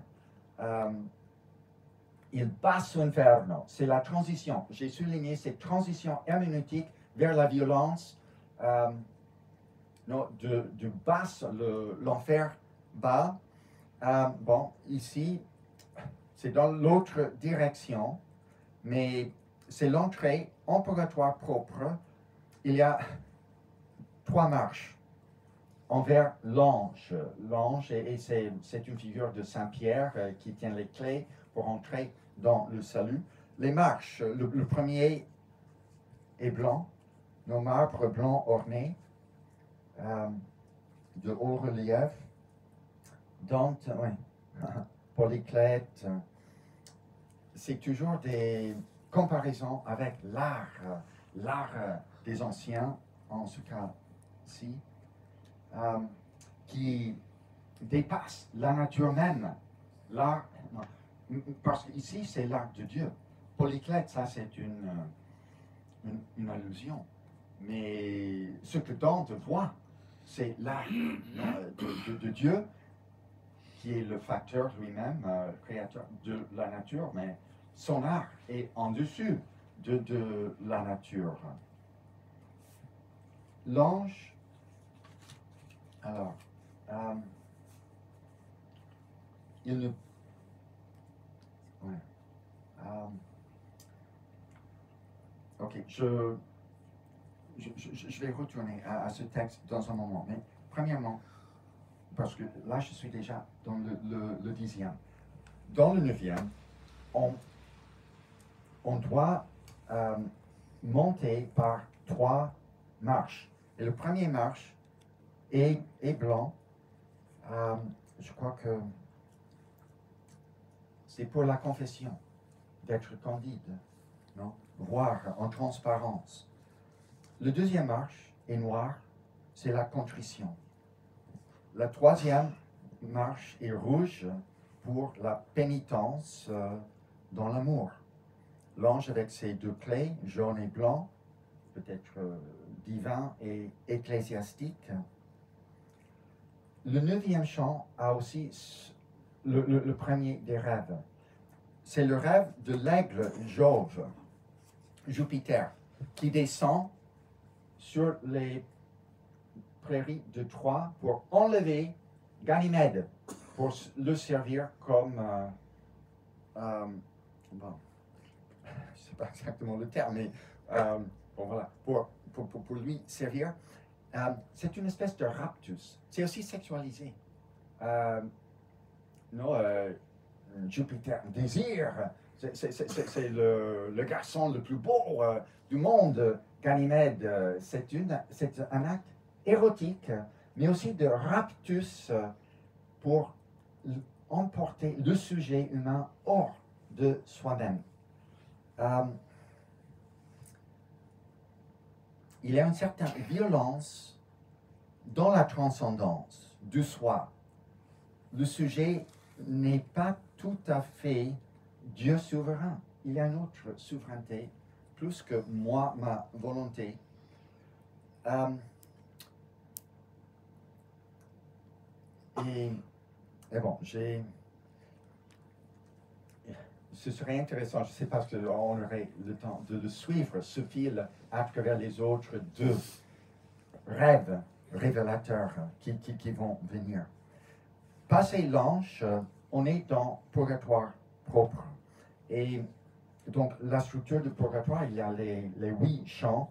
Il basso inferno, c'est la transition. J'ai souligné cette transition herméneutique vers la violence. Du bas, l'enfer bas. Bon, ici, c'est dans l'autre direction, mais c'est l'entrée en purgatoire propre. Il y a 3 marches envers l'ange. L'ange, et c'est une figure de Saint-Pierre qui tient les clés pour entrer dans le salut. Les marches, le premier est blanc, nos marbres blancs ornés, de haut relief. Dante, oui, Polyclète, c'est toujours des comparaisons avec l'art des anciens, en ce cas-ci, qui dépasse la nature même. L'art, parce qu'ici, c'est l'art de Dieu. Polyclète, ça, c'est une allusion. Mais ce que Dante voit, c'est l'art de Dieu, qui est le facteur lui-même, créateur de la nature, mais son art est en dessus de la nature. L'ange Alors, il ne... Ouais. Ok, je vais retourner à ce texte dans un moment. Mais premièrement, parce que là, je suis déjà dans le 10e. Dans le 9e, on doit monter par 3 marches. Et le premier marche est blanc. Je crois que c'est pour la confession, d'être candide, non? Voir en transparence. Le deuxième marche est noir, c'est la contrition. La troisième marche est rouge pour la pénitence dans l'amour. L'ange avec ses 2 clés, jaune et blanc, peut-être divin et ecclésiastique. Le 9e chant a aussi le premier des rêves. C'est le rêve de l'aigle Jove, Jupiter, qui descend sur les prairies de Troie pour enlever Ganymède, pour le servir comme, bon, je ne sais pas exactement le terme, mais bon, voilà, pour lui servir. C'est une espèce de raptus. C'est aussi sexualisé. Jupiter désire. C'est le garçon le plus beau du monde. Ganymède, c'est un acte érotique, mais aussi de raptus pour emporter le sujet humain hors de soi-même. Il y a une certaine violence dans la transcendance du soi. Le sujet n'est pas tout à fait Dieu souverain. Il y a une autre souveraineté, plus que moi, ma volonté. Et bon, ce serait intéressant, je ne sais pas si on aurait le temps de le suivre, ce fil à travers les autres 2 rêves révélateurs qui vont venir. Passé l'ange, on est dans purgatoire propre. Et donc, la structure du purgatoire, il y a les 8 chants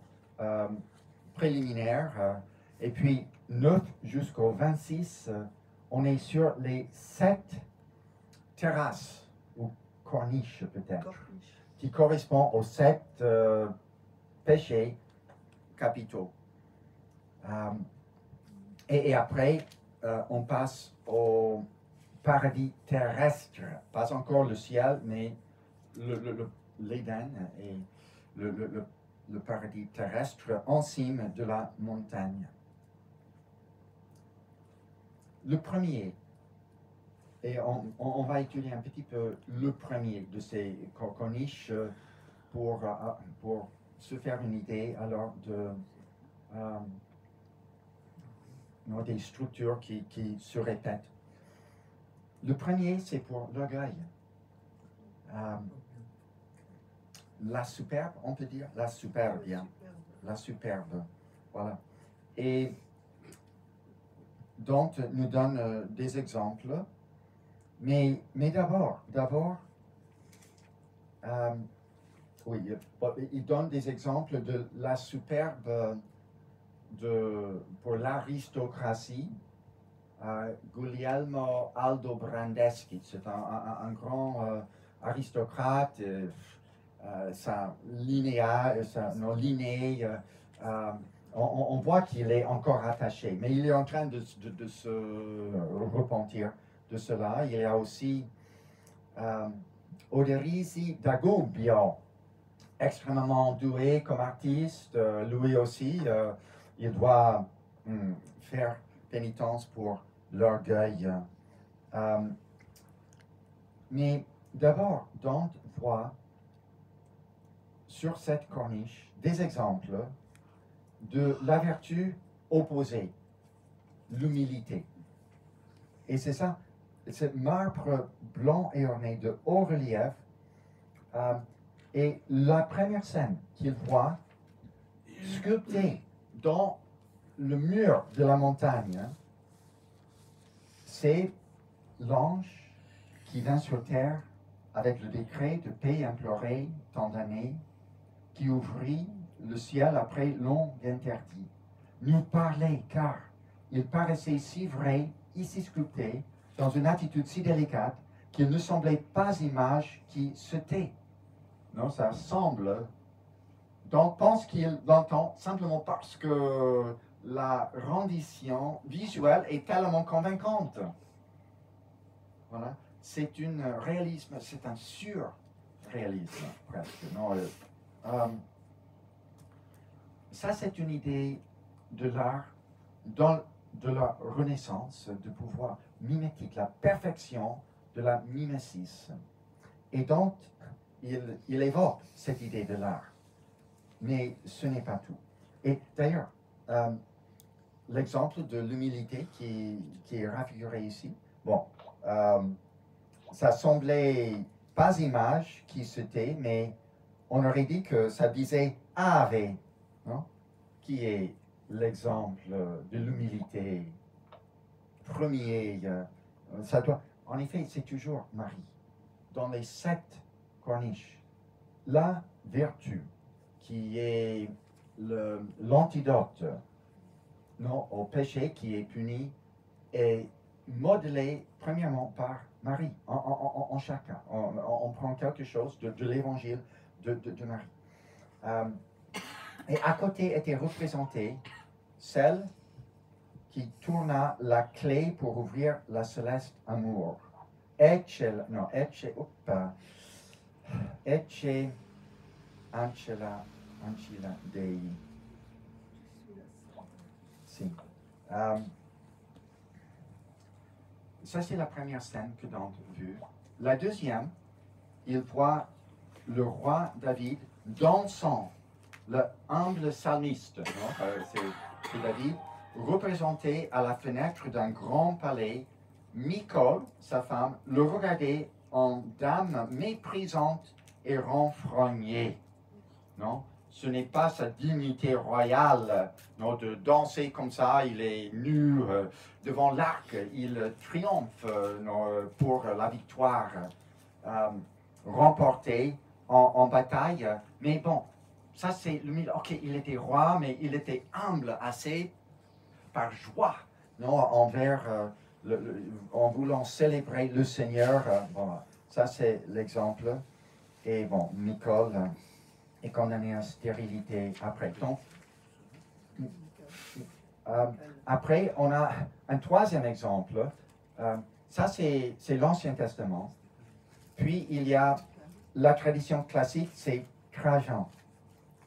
préliminaires, et puis 9 jusqu'au 26, on est sur les 7 terrasses, ou corniches peut-être, qui correspondent aux 7 péchés capitaux. Et après, on passe au paradis terrestre, pas encore le ciel, mais l'Éden et le paradis terrestre en cime de la montagne. Le premier, et on va étudier un petit peu le premier de ces corniches pour se faire une idée alors des structures qui se répètent. Le premier, c'est pour l'orgueil. La superbe, on peut dire, la superbe, bien. La superbe, voilà. Et Dante nous donne des exemples, mais d'abord, oui, il donne des exemples de la superbe pour l'aristocratie. Guglielmo Aldobrandeschi, c'est un grand aristocrate, sa lignée, on voit qu'il est encore attaché, mais il est en train de se repentir de cela. Il y a aussi Oderisi d'Agubbio, extrêmement doué comme artiste, lui aussi, il doit faire pénitence pour l'orgueil. Mais d'abord, Dante voit sur cette corniche des exemples de la vertu opposée, l'humilité. Et c'est ça, ce marbre blanc et orné de haut relief. Et la première scène qu'il voit sculptée dans le mur de la montagne, c'est l'ange qui vint sur terre avec le décret de paix imploré tant d'années, qui ouvrit le ciel après long interdit, nous parlait, car il paraissait si vrai, ici sculpté, dans une attitude si délicate, qu'il ne semblait pas image qui se tait. Non, ça semble. Donc, pense qu'il l'entend simplement parce que la rendition visuelle est tellement convaincante. Voilà. C'est un réalisme, c'est un surréalisme, presque. Non, ça, c'est une idée de l'art, de la Renaissance, de pouvoir mimétique, la perfection de la mimésis. Et donc, il évoque cette idée de l'art. Mais ce n'est pas tout. Et d'ailleurs, l'exemple de l'humilité qui est raffiguré ici, bon, ça semblait pas image qui se tait, mais on aurait dit que ça disait Ave, non? Qui est l'exemple de l'humilité premier. Ça doit, en effet, c'est toujours Marie. Dans les 7 corniches, la vertu qui est l'antidote non, au péché qui est puni est modelé premièrement par Marie, en chacun. On prend quelque chose de l'évangile de Marie. Et à côté était représentée celle qui tourna la clé pour ouvrir la céleste amour. Ecce ancella Dei. Si. Ça, c'est la première scène que Dante vit. La deuxième, il voit le roi David dansant, le humble psalmiste. C'est David, représenté à la fenêtre d'un grand palais. Micole, sa femme, le regardait en dame méprisante et renfrognée. Non? Ce n'est pas sa dignité royale, non, de danser comme ça, il est nu devant l'arc, il triomphe non, pour la victoire remportée en bataille. Mais bon, ça c'est le ok, il était roi, mais il était humble assez par joie, non, envers, en voulant célébrer le Seigneur. Bon, ça c'est l'exemple. Et bon, Nicole est condamné à stérilité après. Donc, après, on a un troisième exemple. Ça, c'est l'Ancien Testament. Puis, il y a la tradition classique, c'est Trajan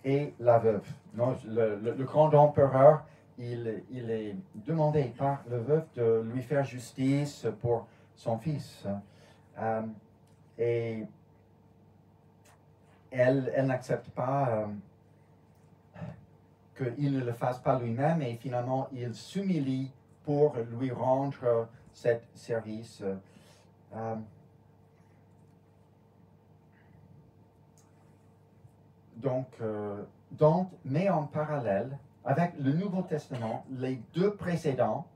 et la veuve. Non, le grand empereur, il est demandé par le veuve de lui faire justice pour son fils. Et elle n'accepte pas qu'il ne le fasse pas lui-même et finalement il s'humilie pour lui rendre ce service. Donc, Dante met en parallèle avec le Nouveau Testament les deux précédents,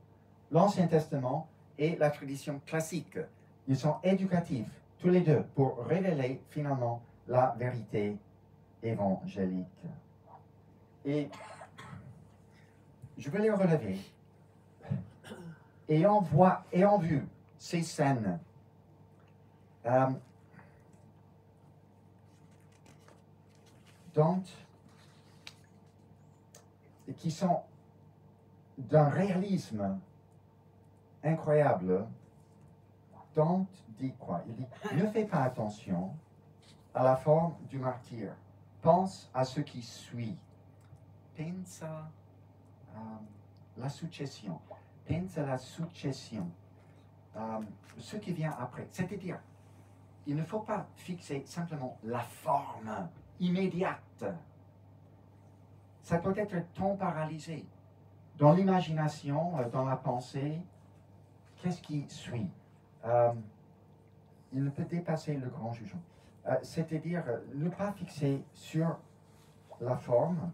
l'Ancien Testament et la tradition classique. Ils sont éducatifs, tous les deux, pour révéler finalement la vérité évangélique. Et je veux les relever. Ayant vu ces scènes, Dante, qui sont d'un réalisme incroyable, Dante dit quoi? Il dit, ne fais pas attention à la forme du martyr. Pense à ce qui suit. Pensa la succession. Pensa la succession. Ce qui vient après. C'est-à-dire, il ne faut pas fixer simplement la forme immédiate. Ça peut être temporalisé. Dans l'imagination, dans la pensée, qu'est-ce qui suit? Il ne peut dépasser le grand jugement. C'est-à-dire, ne pas fixer sur la forme.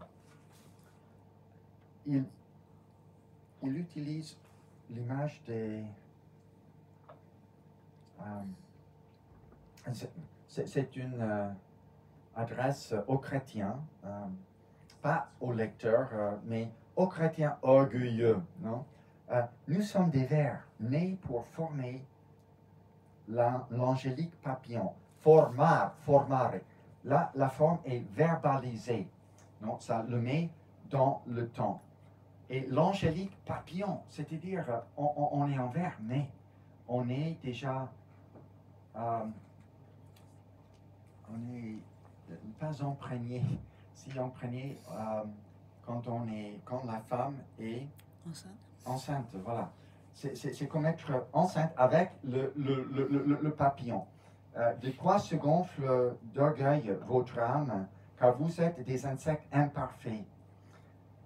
Il utilise l'image des C'est une adresse aux chrétiens, pas aux lecteurs, mais aux chrétiens orgueilleux. Non? Nous sommes des vers nés pour former l'angélique papillon. Formare. Là, la forme est verbalisée. Non? Ça le met dans le temps. Et l'angélique papillon, c'est-à-dire on est en vers, mais on est déjà... on n'est pas imprégné. Si imprégné quand la femme est enceinte, voilà. C'est comme être enceinte avec le papillon. De quoi se gonfle d'orgueil votre âme, car vous êtes des insectes imparfaits,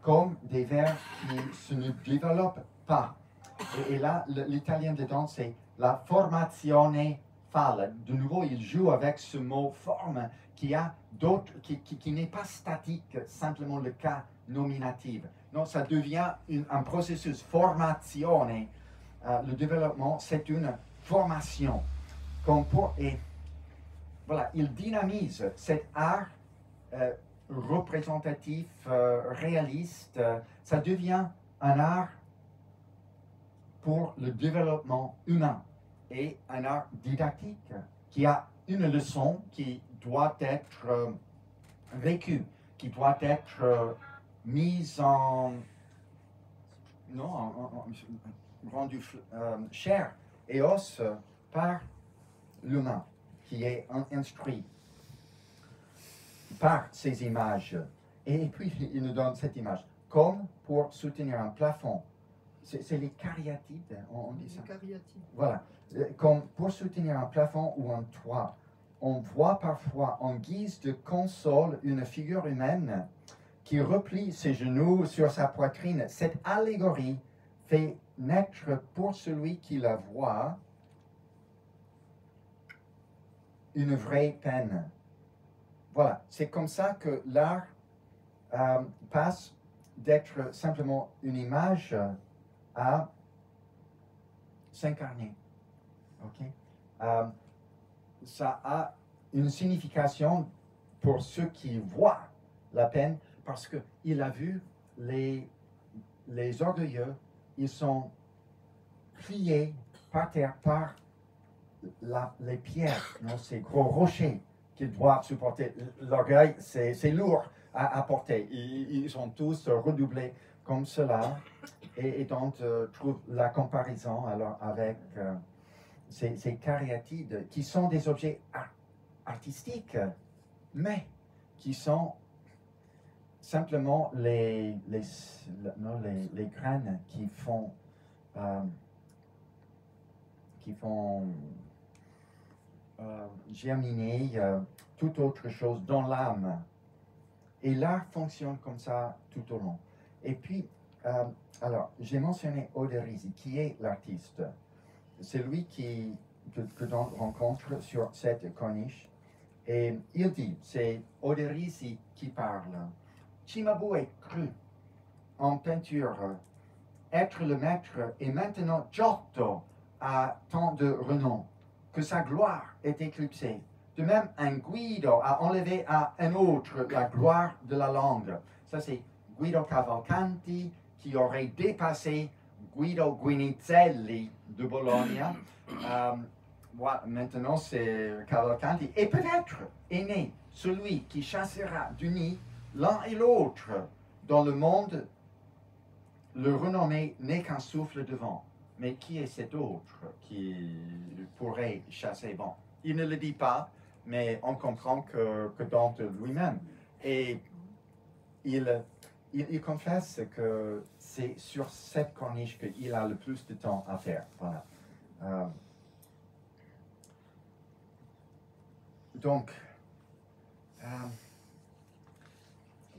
comme des vers qui se ne développent pas. Et là, l'italien dedans, c'est la formazione falla. De nouveau, il joue avec ce mot forme qui n'est pas statique, simplement le cas nominatif. Non, ça devient un processus formazione. Le développement, c'est une formation. Et voilà, il dynamise cet art représentatif, réaliste. Ça devient un art pour le développement humain et un art didactique qui a une leçon qui doit être vécue, qui doit être mise rendue chair et os par l'humain qui est instruit par ces images. Et puis il nous donne cette image comme pour soutenir un plafond. C'est les cariatides, on dit ça. Voilà. Comme pour soutenir un plafond ou un toit, on voit parfois en guise de console une figure humaine qui replie ses genoux sur sa poitrine. Cette allégorie fait naître pour celui qui la voit une vraie peine. Voilà. C'est comme ça que l'art passe d'être simplement une image à s'incarner. Okay? Ça a une signification pour ceux qui voient la peine, parce qu'il a vu les orgueilleux, ils sont pliés par terre par les pierres, non, ces gros rochers qu'ils doivent supporter. L'orgueil, c'est lourd à porter. Ils sont tous redoublés comme cela. Et donc, trouve la comparaison alors avec ces cariatides qui sont des objets artistiques, mais qui sont simplement les graines qui font germiner toute autre chose dans l'âme. Et l'art fonctionne comme ça tout au long. Et puis, alors, j'ai mentionné Oderisi, qui est l'artiste. C'est lui que l'on rencontre sur cette corniche. Et il dit, c'est Oderisi qui parle. Cimabue est cru en peinture, être le maître, et maintenant Giotto a tant de renom, que sa gloire est éclipsée. De même, un Guido a enlevé à un autre la gloire de la langue. Ça, c'est Guido Cavalcanti, qui aurait dépassé Guido Guinizelli de Bologna. Voilà, maintenant, c'est Cavalcanti. Et peut-être est né celui qui chassera du nid l'un et l'autre. Dans le monde, le renommé n'est qu'un souffle de vent. Mais qui est cet autre qui pourrait chasser? Bon, il ne le dit pas, mais on comprend que dans lui-même. Et il confesse que c'est sur cette corniche qu'il a le plus de temps à faire. Voilà. Donc,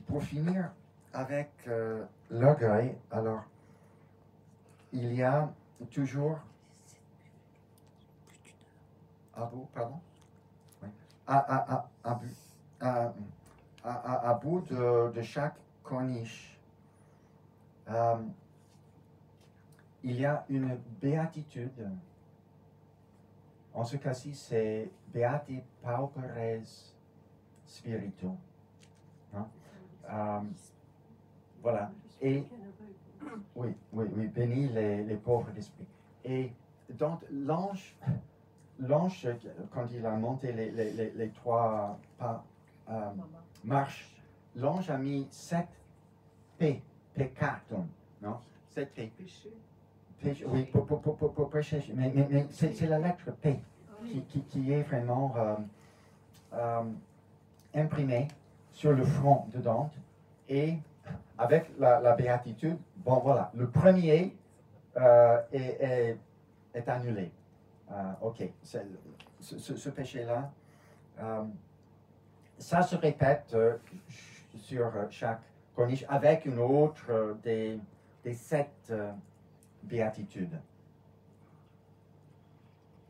pour finir avec l'orgueil, alors, il y a toujours à bout, pardon? Oui. À bout de chaque corniche, il y a une béatitude En ce cas-ci, c'est Beati pauperes spiritu. Hein? Voilà. Et oui, oui, oui, bénis les pauvres d'esprit. Et donc, l'ange, quand il a monté les trois pas, marches, l'ange a mis 7 P, peccatum, non? 7 P. Péché, oui, pour péché, mais c'est la lettre P qui est vraiment imprimée sur le front de Dante. Et avec la béatitude, bon voilà, le premier est annulé. Ok, ce péché-là, ça se répète sur chaque corniche avec une autre des 7 béatitudes.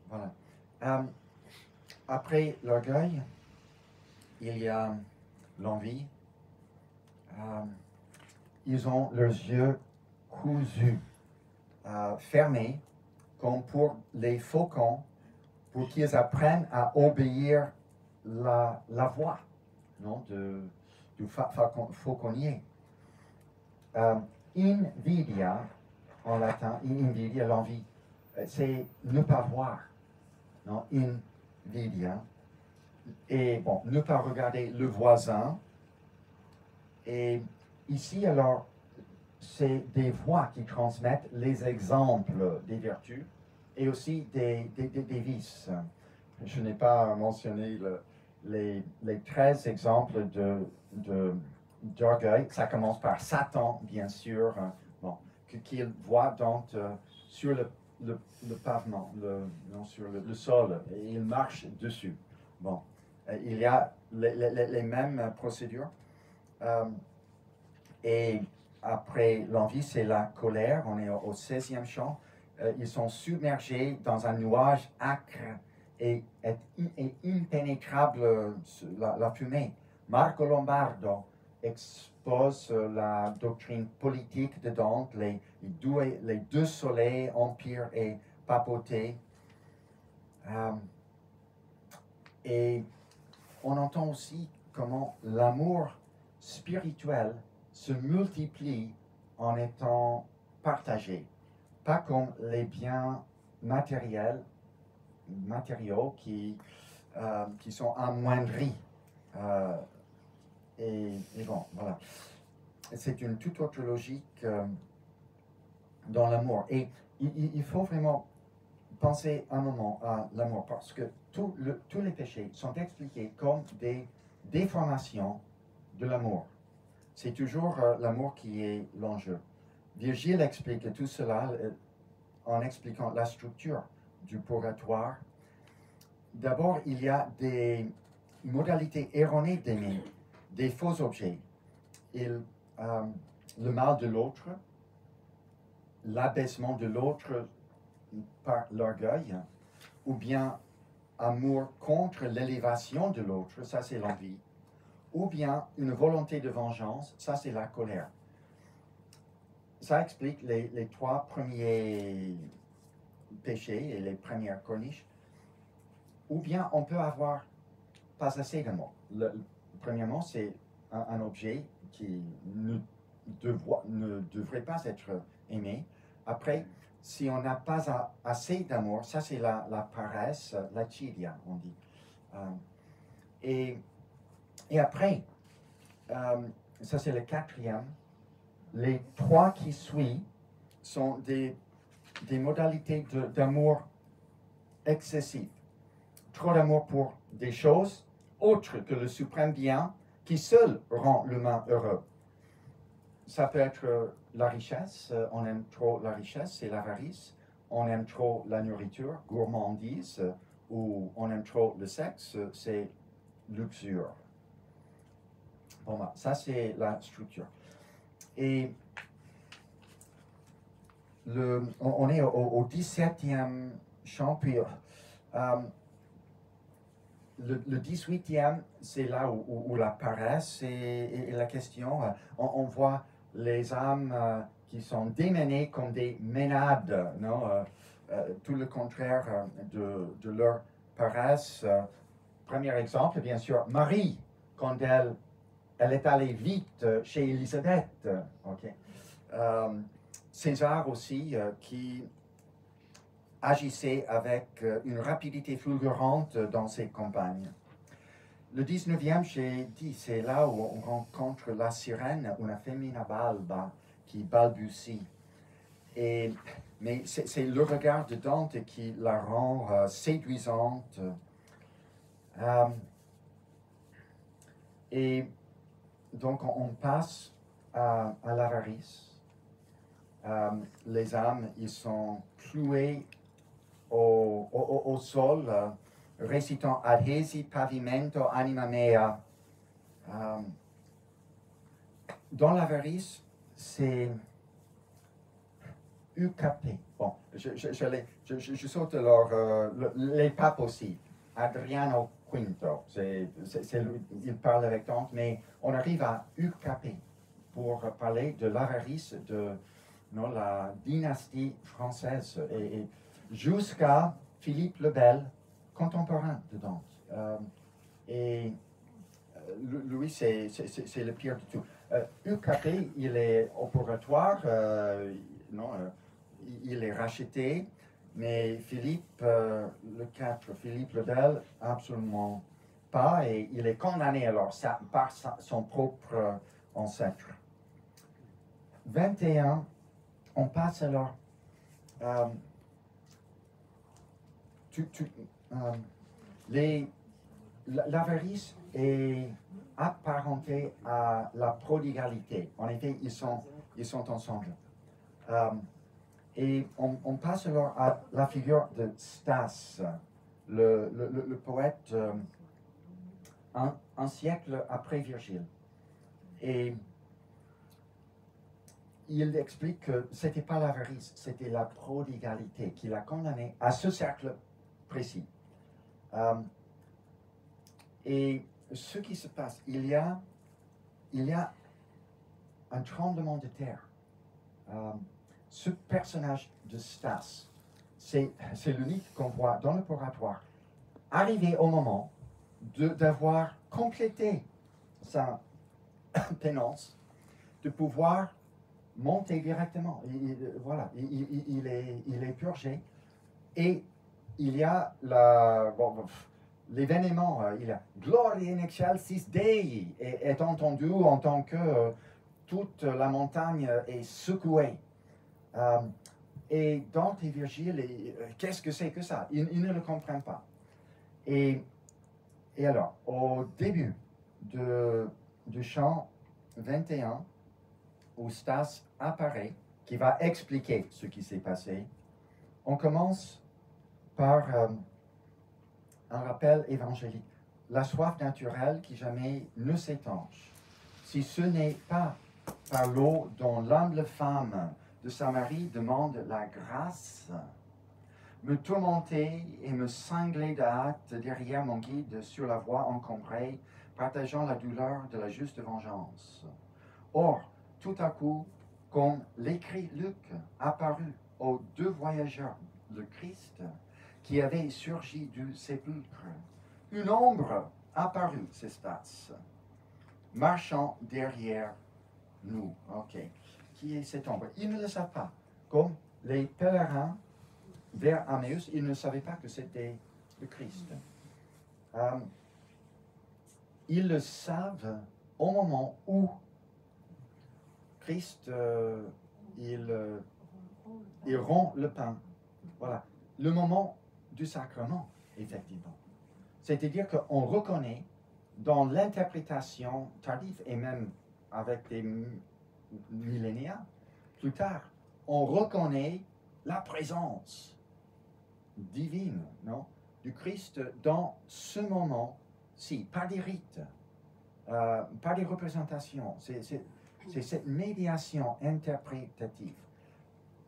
Voilà. Après l'orgueil, il y a l'envie. Ils ont leurs yeux cousus, fermés, comme pour les faucons, pour qu'ils apprennent à obéir la voix, non, du fauconnier. Invidia, en latin, invidia, l'envie, c'est ne pas voir, non, invidia. Et bon, ne pas regarder le voisin. Et ici, alors, c'est des voix qui transmettent les exemples des vertus et aussi des vices. Je n'ai pas mentionné les 13 exemples d'orgueil. Ça commence par Satan, bien sûr, bon, qu'il voit donc sur le pavement, non, sur le sol, et il marche dessus. Bon, il y a les mêmes procédures. Et après l'envie, c'est la colère. On est au 16e chant. Ils sont submergés dans un nuage acre et impénétrable la fumée. Marco Lombardo expose la doctrine politique de Dante, les deux soleils, empire et papauté. Et on entend aussi comment l'amour spirituel se multiplie en étant partagé, pas comme les biens matériaux qui sont amoindris. Et bon, voilà. C'est une toute autre logique dans l'amour. Et il faut vraiment penser un moment à l'amour, parce que tous les péchés sont expliqués comme des déformations de l'amour. C'est toujours l'amour qui est l'enjeu. Virgile explique tout cela en expliquant la structure du purgatoire. D'abord, il y a des modalités erronées d'aimer, des faux objets. Le mal de l'autre, l'abaissement de l'autre par l'orgueil, ou bien amour contre l'élévation de l'autre, ça c'est l'envie, ou bien une volonté de vengeance, ça c'est la colère. Ça explique les 3 premiers péchés et les premières corniches. Ou bien on peut avoir pas assez d'amour. Premièrement, c'est un objet qui ne devrait pas être aimé. Après, si on n'a pas assez d'amour, ça c'est la paresse, la chidia, on dit. Et après, ça c'est le 4e, les 3 qui suivent sont des modalités d'amour excessif. Trop d'amour pour des choses autres que le suprême bien qui seul rend l'humain heureux. Ça peut être la richesse, on aime trop la richesse, c'est l'avarice. On aime trop la nourriture, gourmandise, ou on aime trop le sexe, c'est luxure. Bon, ça c'est la structure. Et on est au 17e chant, puis le 18e, c'est là où la paresse est la question. On voit les âmes qui sont démenées comme des ménades, non? tout le contraire de leur paresse. Premier exemple, bien sûr, Marie, quand elle est allée vite chez Élisabeth. Okay. César aussi, qui agissait avec une rapidité fulgurante dans ses campagnes. Le 19e, j'ai dit, c'est là où on rencontre la sirène, una femmina balba, qui balbutie. Mais c'est le regard de Dante qui la rend séduisante. Et donc, on passe à l'avarice. Les âmes, ils sont cloués au sol, récitant adhesi pavimento anima mea. Dans l'avarice, c'est UKP. Bon, je saute alors les papes aussi. Adriano Quinto, il parle avec Dante, mais on arrive à UKP pour parler de l'avarice de la dynastie française et jusqu'à Philippe le Bel, contemporain de Dante. Lui, c'est le pire de tout. UKP, il est opératoire, il est racheté, mais Philippe le IV, Philippe le Bel, absolument pas, et il est condamné alors par son propre ancêtre. 21, on passe alors l'avarice est apparentée à la prodigalité. En effet, ils sont ensemble. Et on passe alors à la figure de Stas, le poète un siècle après Virgile. Et il explique que ce n'était pas l'avarice, c'était la prodigalité qui l'a condamné à ce cercle précis. Et ce qui se passe, il y a un tremblement de terre. Ce personnage de Stas, c'est l'unique qu'on voit dans le purgatoire, arrivé au moment d'avoir complété sa pénance, de pouvoir monter directement. Voilà, il est purgé. Et il y a l'événement, il y a Gloria in excelsis Dei est entendu en tant que toute la montagne est secouée. Et Dante et Virgile, qu'est-ce que c'est que ça? Ils ne le comprennent pas. Et alors, au début du chant 21, où Stas apparaît, qui va expliquer ce qui s'est passé, on commence par un rappel évangélique. La soif naturelle qui jamais ne s'étanche, si ce n'est pas par l'eau dont l'humble femme de Samarie demande la grâce, me tourmenter et me cingler de hâte derrière mon guide sur la voie encombrée, partageant la douleur de la juste vengeance. Or, tout à coup, comme l'écrit Luc apparut aux deux voyageurs, le Christ, qui avait surgi du sépulcre, une ombre apparut, c'est Stas, marchant derrière nous. Ok. Qui est cette ombre? Ils ne le savent pas. Comme les pèlerins vers Emmaüs, ils ne savaient pas que c'était le Christ. Ils le savent au moment où Christ, il rompt le pain. Voilà. Le moment du sacrement, effectivement. C'est-à-dire qu'on reconnaît dans l'interprétation tardive et même avec des millénaires plus tard, on reconnaît la présence divine, non, du Christ dans ce moment-ci, par des rites, par des représentations. C'est cette médiation interprétative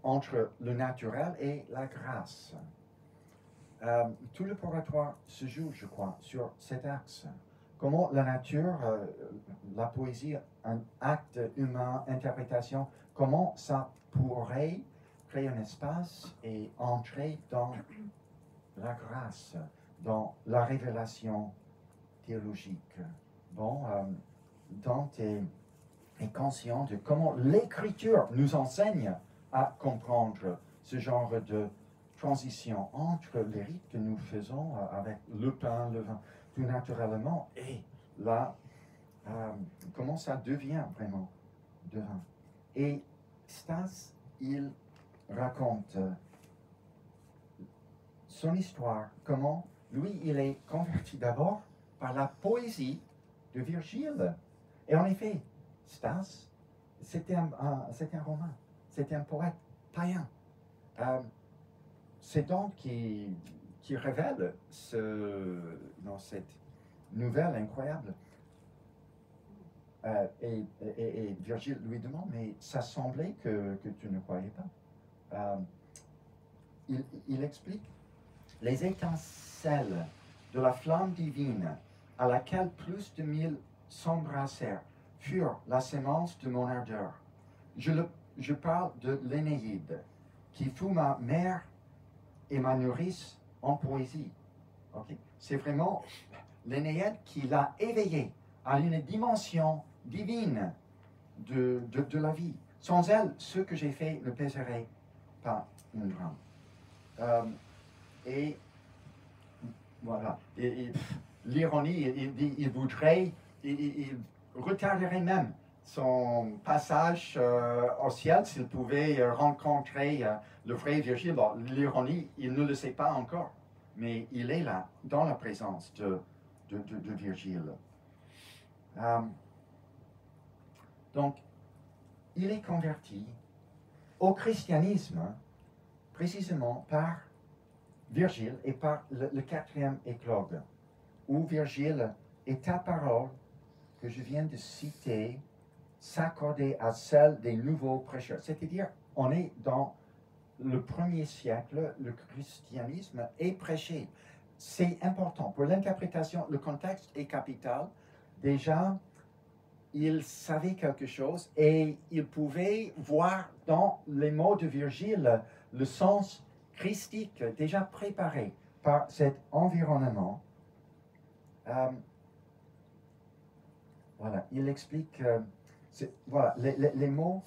entre le naturel et la grâce. Tout le purgatoire se joue, je crois, sur cet axe. Comment la nature, la poésie, un acte humain, interprétation, comment ça pourrait créer un espace et entrer dans la grâce, dans la révélation théologique. Bon, Dante est conscient de comment l'Écriture nous enseigne à comprendre ce genre de transition entre les rites que nous faisons avec le pain, le vin, tout naturellement, et là, comment ça devient vraiment de vin. Et Stas, il raconte son histoire, comment lui, il est converti d'abord par la poésie de Virgile. Et en effet, Stas, c'était un romain, c'était un poète païen. C'est donc qui révèle dans cette nouvelle incroyable. Et Virgile lui demande, mais ça semblait que tu ne croyais pas. Il explique, les étincelles de la flamme divine à laquelle plus de 1000 s'embrassèrent furent la sémence de mon ardeur. Je parle de l'Énéide, qui fut ma mère et ma nourrice en poésie. Okay? C'est vraiment l'Énéide qui l'a éveillée à une dimension divine de la vie. Sans elle, ce que j'ai fait ne pèserait pas une gramme. Et voilà. Et l'ironie, il voudrait, il retarderait même son passage au ciel s'il pouvait rencontrer le vrai Virgile. Bon, l'ironie, il ne le sait pas encore, mais il est là, dans la présence de Virgile. Donc, il est converti au christianisme, précisément par Virgile et par le quatrième éclogue, où Virgile et ta parole que je viens de citer s'accorder à celle des nouveaux prêcheurs. C'est-à-dire, on est dans le 1er siècle, le christianisme est prêché. C'est important. Pour l'interprétation, le contexte est capital. Déjà, il savait quelque chose et il pouvait voir dans les mots de Virgile le sens christique déjà préparé par cet environnement. Voilà, il explique, voilà, les mots,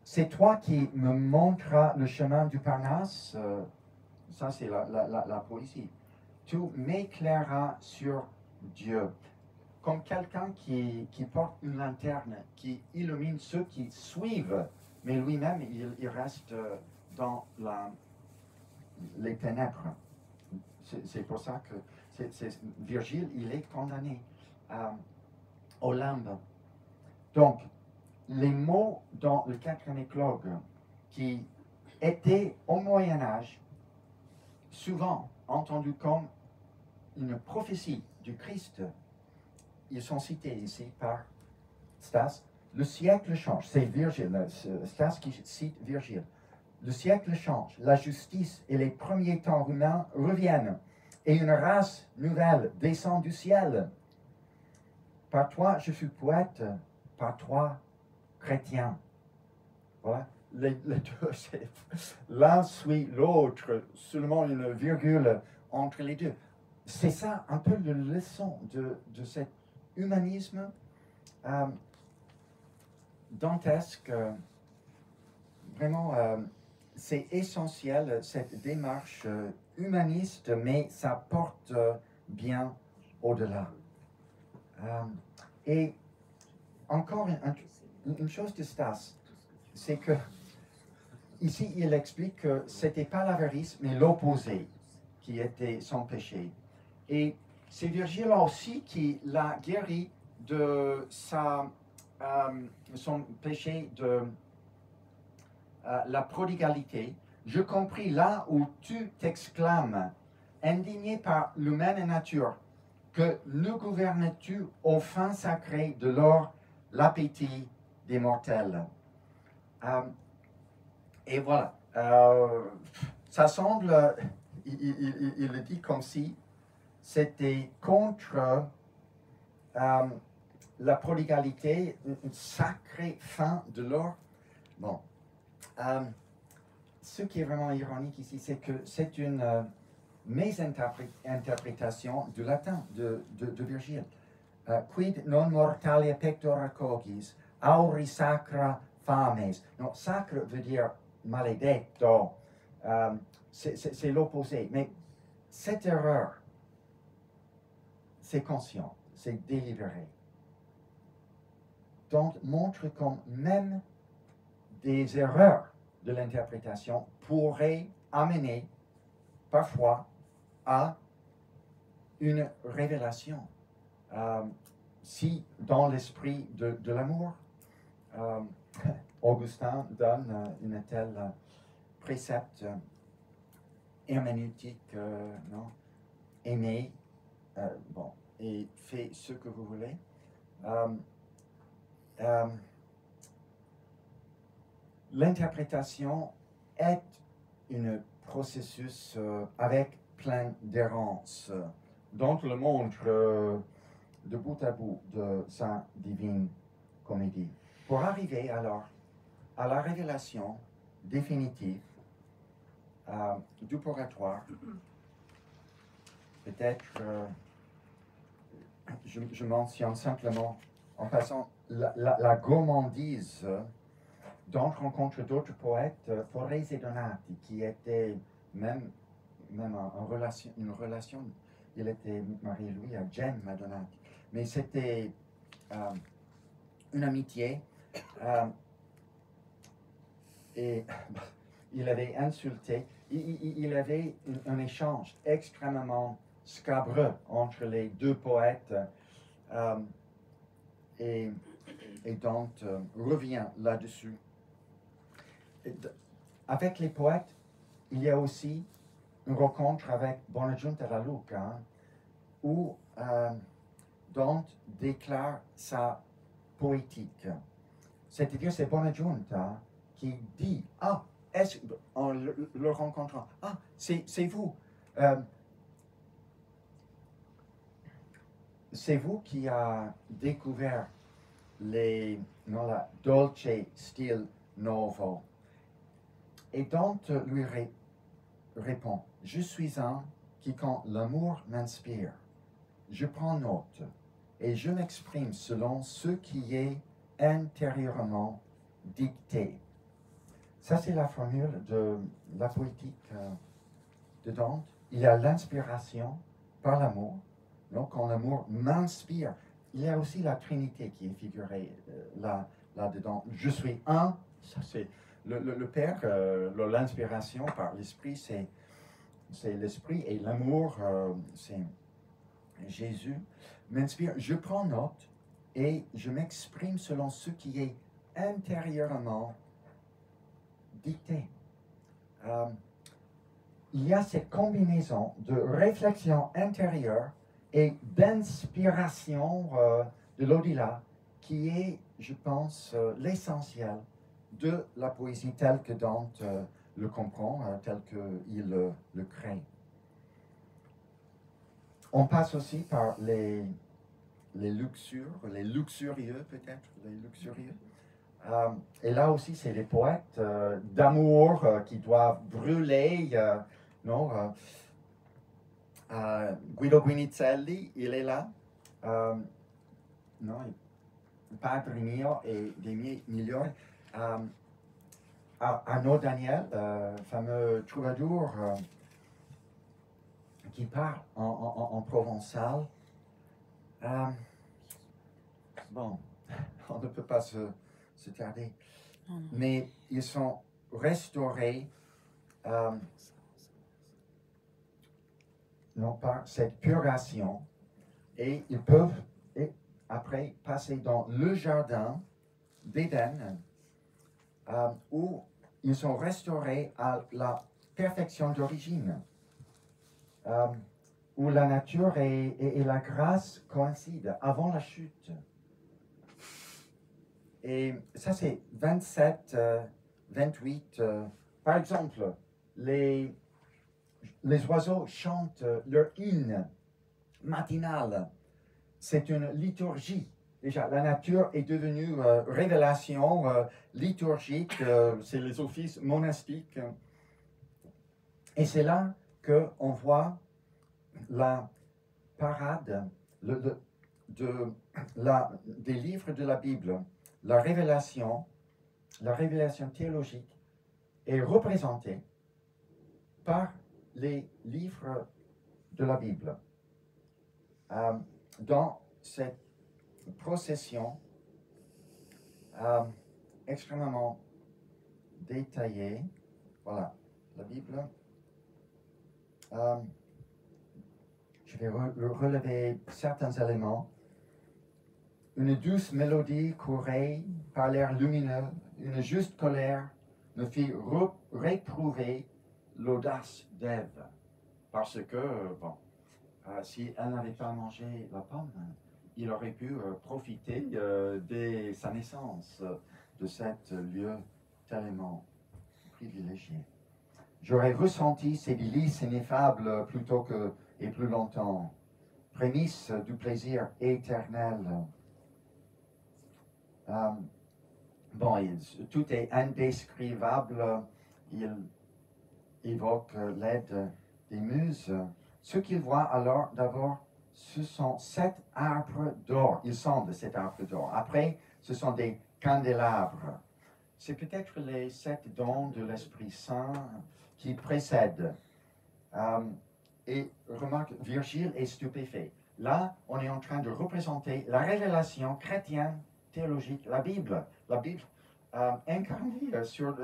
c'est toi qui me montras le chemin du Parnasse, ça c'est la poésie. Tu m'éclairas sur Dieu, comme quelqu'un qui porte une lanterne, qui illumine ceux qui suivent, mais lui-même, il reste dans les ténèbres. C'est pour ça que Virgile, il est condamné au limbe. Donc, les mots dans le quatrième éclogue qui étaient au Moyen-Âge souvent entendus comme une prophétie du Christ, ils sont cités ici par Stas. Le siècle change, c'est Virgile, Stas qui cite Virgile. Le siècle change, la justice et les premiers temps humains reviennent, et une race nouvelle descend du ciel. Par toi, je fus poète, par toi, chrétien. Voilà, les deux, l'un suit l'autre, seulement une virgule entre les deux. C'est ça un peu la leçon de cet humanisme dantesque. Vraiment, c'est essentiel, cette démarche humaniste, mais ça porte bien au-delà. Et encore une chose de Stas, c'est que ici il explique que ce n'était pas l'avarice, mais l'opposé qui était son péché. Et c'est Virgile aussi qui l'a guéri de son péché de la prodigalité. Je compris là où tu t'exclames, indigné par l'humaine nature, que ne gouvernes-tu au fin sacré de l'or l'appétit des mortels. Et voilà, ça semble, il le dit comme si c'était contre la prodigalité, une sacrée fin de l'or. Bon, ce qui est vraiment ironique ici, c'est que c'est une mésinterprétation du latin de Virgile. Quid non mortalia pectora cogis, auri sacra fames. Non, sacre veut dire maledetto. C'est l'opposé. Mais cette erreur, c'est conscient, c'est délibéré. Donc, montre comme même des erreurs de l'interprétation pourraient amener parfois à une révélation. Si dans l'esprit de l'amour, Augustin donne une telle précepte herméneutique, non? Aimez, bon, et faites ce que vous voulez. L'interprétation est un processus avec plein d'errances, dont le montre de bout à bout de sa divine comédie. Pour arriver alors à la révélation définitive du purgatoire, peut-être je mentionne simplement en passant la gourmandise dont rencontre d'autres poètes, Forese et Donati, qui étaient même une relation, il était marié lui à Gemma Donati, mais c'était une amitié et il avait insulté, il avait un échange extrêmement scabreux entre les deux poètes et Dante revient là-dessus. Avec les poètes, il y a aussi une rencontre avec Bonagiunta da Luca, où Dante déclare sa poétique. C'est-à-dire, c'est Bonagiunta qui dit, en le rencontrant, c'est vous. C'est vous qui avez découvert la dolce stile novo. Et Dante lui répond, je suis un qui, quand l'amour m'inspire, je prends note et je m'exprime selon ce qui est intérieurement dicté. Ça, c'est la formule de la poétique de Dante. Il y a l'inspiration par l'amour. Donc, quand l'amour m'inspire, il y a aussi la Trinité qui est figurée là-dedans. Je suis un, ça c'est le Père, l'inspiration par l'Esprit, c'est l'Esprit, et l'amour, c'est Jésus m'inspire. Je prends note et je m'exprime selon ce qui est intérieurement dicté. Il y a cette combinaison de réflexion intérieure et d'inspiration de l'au-delà qui est, je pense, l'essentiel de la poésie telle que Dante le comprend, tel qu'il le crée. On passe aussi par les luxurieux peut-être, les luxurieux. Et là aussi, c'est les poètes d'amour qui doivent brûler, Guido Guinizelli, il est là. Padre mio et des migliori. Arnaud Daniel, fameux troubadour qui parle en provençal. Bon, on ne peut pas se tarder. Mais ils sont restaurés par cette purgation et ils peuvent après passer dans le jardin d'Éden où ils sont restaurés à la perfection d'origine, où la nature et la grâce coïncident avant la chute. Et ça, c'est 27, 28. Par exemple, les oiseaux chantent leur hymne matinal. C'est une liturgie. Déjà, la nature est devenue révélation liturgique. C'est les offices monastiques. Et c'est là qu'on voit la parade des livres de la Bible. La révélation théologique est représentée par les livres de la Bible. Dans cette procession extrêmement détaillée, voilà, la Bible. Je vais relever certains éléments. Une douce mélodie courait par l'air lumineux, une juste colère me fit réprouver l'audace d'Ève. Parce que, bon, si elle n'avait pas mangé la pomme, il aurait pu profiter de sa naissance, de cet lieu tellement privilégié. J'aurais ressenti ces délices ineffables plutôt que et plus longtemps, prémisse du plaisir éternel. Bon, tout est indescrivable. Il évoque l'aide des muses. Ce qu'il voit alors, d'abord, ce sont 7 arbres d'or. Il semble 7 arbres d'or. Après, ce sont des candélabres. C'est peut-être les 7 dons de l'Esprit Saint qui précèdent. Et remarque, Virgile est stupéfait. Là, on est en train de représenter la révélation chrétienne, théologique, la Bible incarnée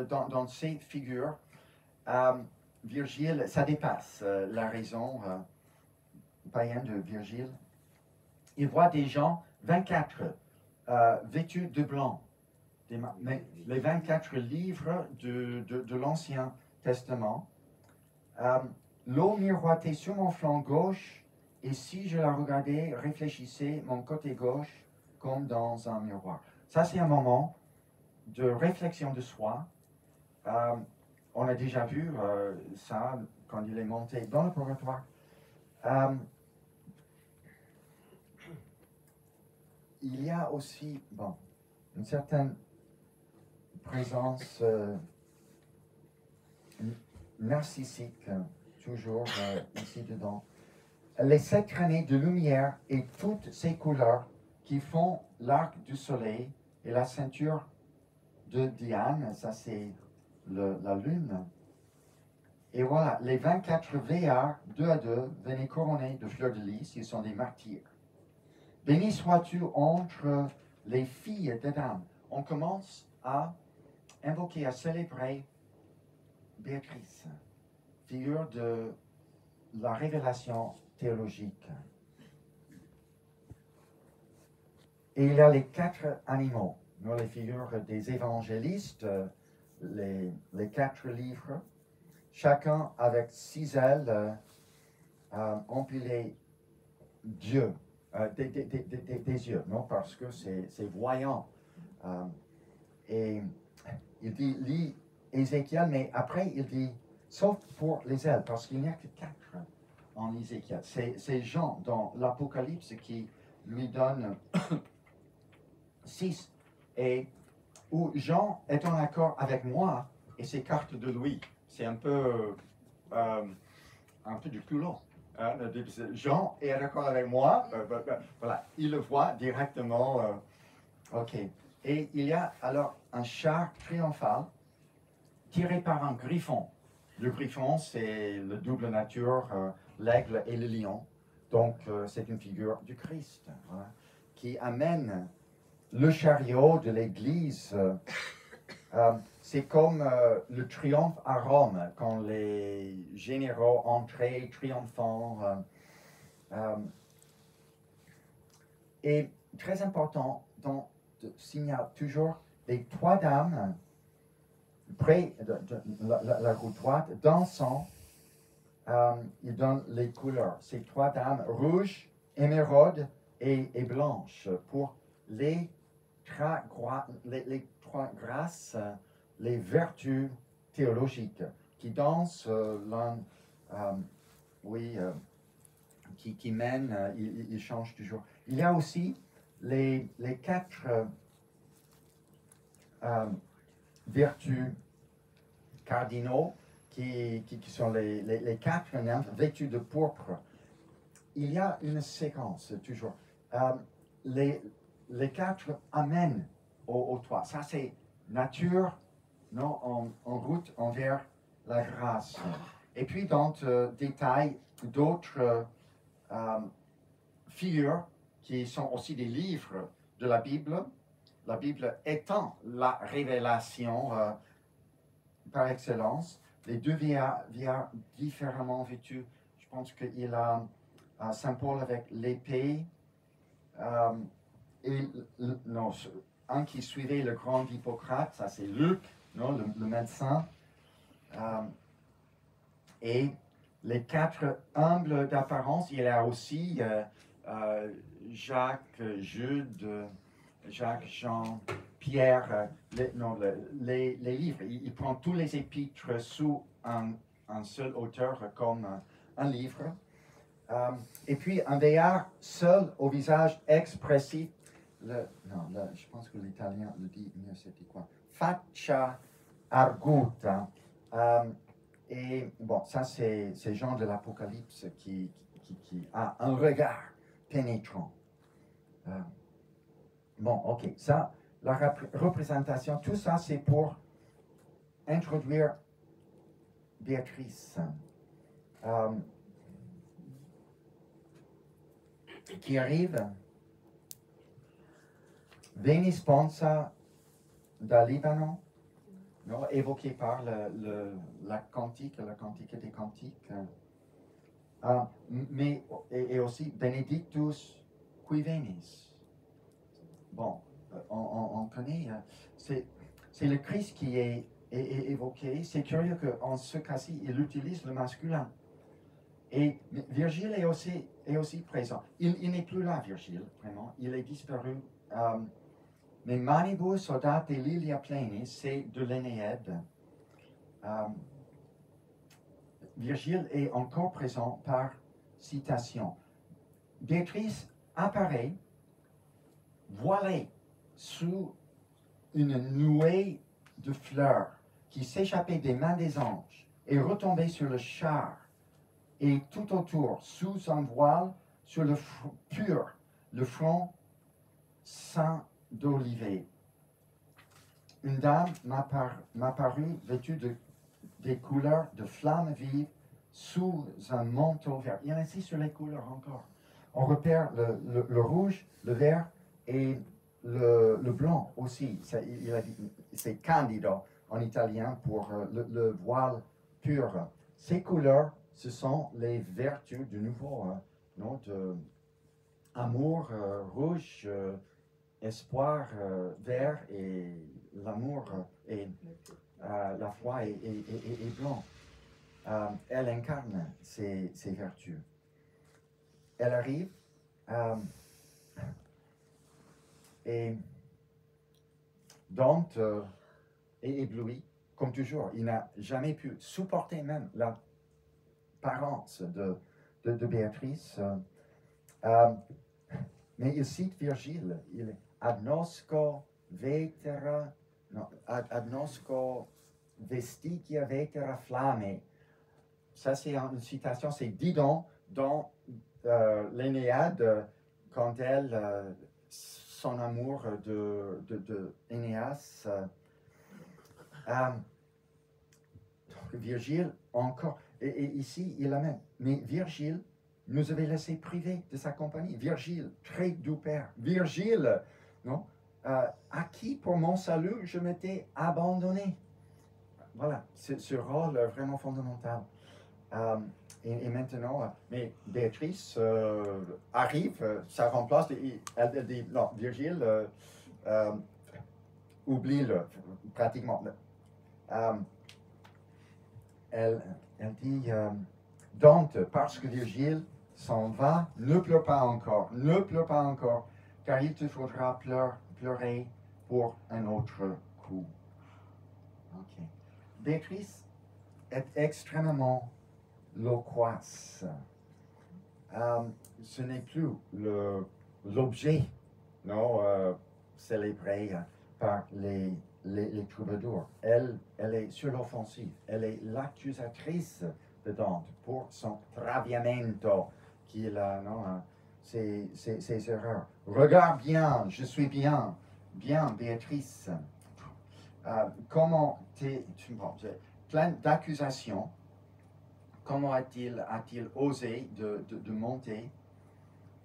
dans ces figures. Virgile, ça dépasse la raison païenne de Virgile. Il voit des gens, 24, vêtus de blanc. Les 24 livres de l'Ancien Testament. L'eau miroitait sur mon flanc gauche, et si je la regardais, réfléchissait mon côté gauche comme dans un miroir. Ça, c'est un moment de réflexion de soi. On a déjà vu ça quand il est monté dans le purgatoire. Il y a aussi, bon, une certaine présence narcissique, toujours ici dedans. Les 7 crânées de lumière et toutes ces couleurs qui font l'arc du soleil et la ceinture de Diane, ça c'est la lune. Et voilà, les 24 veillards, 2 à 2, venaient couronner de fleurs de lys, ils sont des martyrs. Béni sois-tu entre les filles d'Adam. On commence à invoquer, à célébrer Béatrice, figure de la révélation théologique. Et il y a les 4 animaux, nous les figures des évangélistes, les 4 livres, chacun avec 6 ailes empilées d'yeux, des yeux, non, parce que c'est voyant. Et il dit, lis Ézéchiel, mais après il dit, sauf pour les ailes, parce qu'il n'y a que 4 en Ézéchiel. C'est Jean dans l'Apocalypse qui lui donne 6. Et où Jean est en accord avec moi et s'écarte de lui. C'est un peu du culot. Jean est d'accord avec moi, voilà, il le voit directement. Ok. Et il y a alors un char triomphal tiré par un griffon. Le griffon, c'est le double nature, l'aigle et le lion. Donc, c'est une figure du Christ, voilà, qui amène le chariot de l'Église. C'est comme le triomphe à Rome, quand les généraux entraient triomphants. Et très important, signale toujours les 3 dames près de la route droite, dansant. Il donne les couleurs. Ces 3 dames, rouge, émeraude et blanche, pour les 3 grâces, les vertus théologiques, qui dansent qui mènent, ils changent toujours. Il y a aussi les 4 vertus cardinaux qui sont les quatre nymphes vêtues de pourpre. Il y a une séquence, toujours. Les quatre amènent au toit. Ça, c'est nature, non, en route envers la grâce. Et puis, dans détail, d'autres figures qui sont aussi des livres de la Bible étant la révélation par excellence. Les deux vieillards différemment vêtus. Je pense qu'il a Saint Paul avec l'épée et non, un qui suivait le grand Hippocrate, ça c'est Luc, non, le médecin. Et les quatre humbles d'apparence, il y a aussi Jacques, Jude, Jacques, Jean, Pierre, les livres. Il prend tous les épîtres sous un seul auteur comme un livre. Et puis un vieillard seul au visage expressif. Je pense que l'italien le dit mieux, c'était quoi? Faccia arguta. Et bon, ça c'est Jean de l'Apocalypse qui a un regard pénétrant. Bon, ok, ça, la représentation, tout ça c'est pour introduire Béatrice. Qui arrive. Veni sponsa da Libano, non, évoqué par la cantique des cantiques. Mais, et aussi Benedictus qui venis. Bon, on connaît, c'est le Christ qui est évoqué. C'est curieux qu'en ce cas-ci, il utilise le masculin. Et Virgile est aussi présent. Il n'est plus là, Virgile, vraiment. Il est disparu. Mais Manibus audate lilia plenis, c'est de l'Énéide. Virgile est encore présent par citation. Béatrice apparaît voilée sous une nuée de fleurs qui s'échappait des mains des anges et retombait sur le char. Et tout autour, sous un voile, sur le pur, le front saint d'olivet. Une dame m'a paru vêtue des couleurs de flammes vives sous un manteau vert. Il y a ainsi sur les couleurs encore. On repère le rouge, le vert et le blanc aussi. C'est candido en italien pour le voile pur. Ces couleurs, ce sont les vertus de nouveau, non, de amour rouge, espoir vert et l'amour et la foi est blanc. Elle incarne ces vertus. Elle arrive et Dante est ébloui, comme toujours. Il n'a jamais pu supporter même l'apparence de Béatrice. Mais il cite Virgile, il est agnosco vetera, non, agnosco vestigia vetera flamme. Ça, c'est une citation, c'est Didon dans l'Énéade, quand elle, son amour de Énéas. Virgile, encore, et ici, il amène. Mais Virgile nous avait laissé priver de sa compagnie. Virgile, très doux père. Virgile, non, à qui pour mon salut je m'étais abandonné. Voilà, ce rôle vraiment fondamental. Et maintenant, mais Béatrice arrive, ça remplace, elle dit, non, Virgile, oublie-le, pratiquement. Elle dit, Dante, parce que Virgile s'en va, ne pleure pas encore, car il te faudra pleurer pour un autre coup. Okay. Béatrice est extrêmement loquace. Ce n'est plus l'objet, non, célébré par les les troubadours. Elle est sur l'offensive. Elle est l'accusatrice de Dante pour son traviamento, qu'il a, non, ses erreurs. Regarde bien, je suis bien, Béatrice. Comment plein d'accusations. Comment a-t-il osé de monter?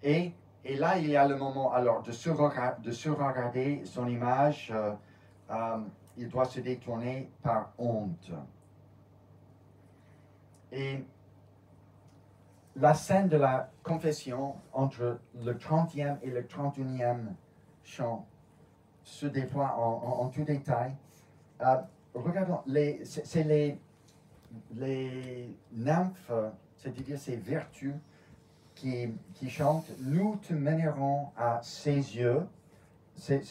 Et là, il y a le moment alors de se regarder son image. Il doit se détourner par honte. Et la scène de la confession entre le 30e et le 31e chant se déploie en tout détail. Regardons, c'est les nymphes, c'est-à-dire ces vertus qui chantent « Nous te mènerons à ses yeux ». C'est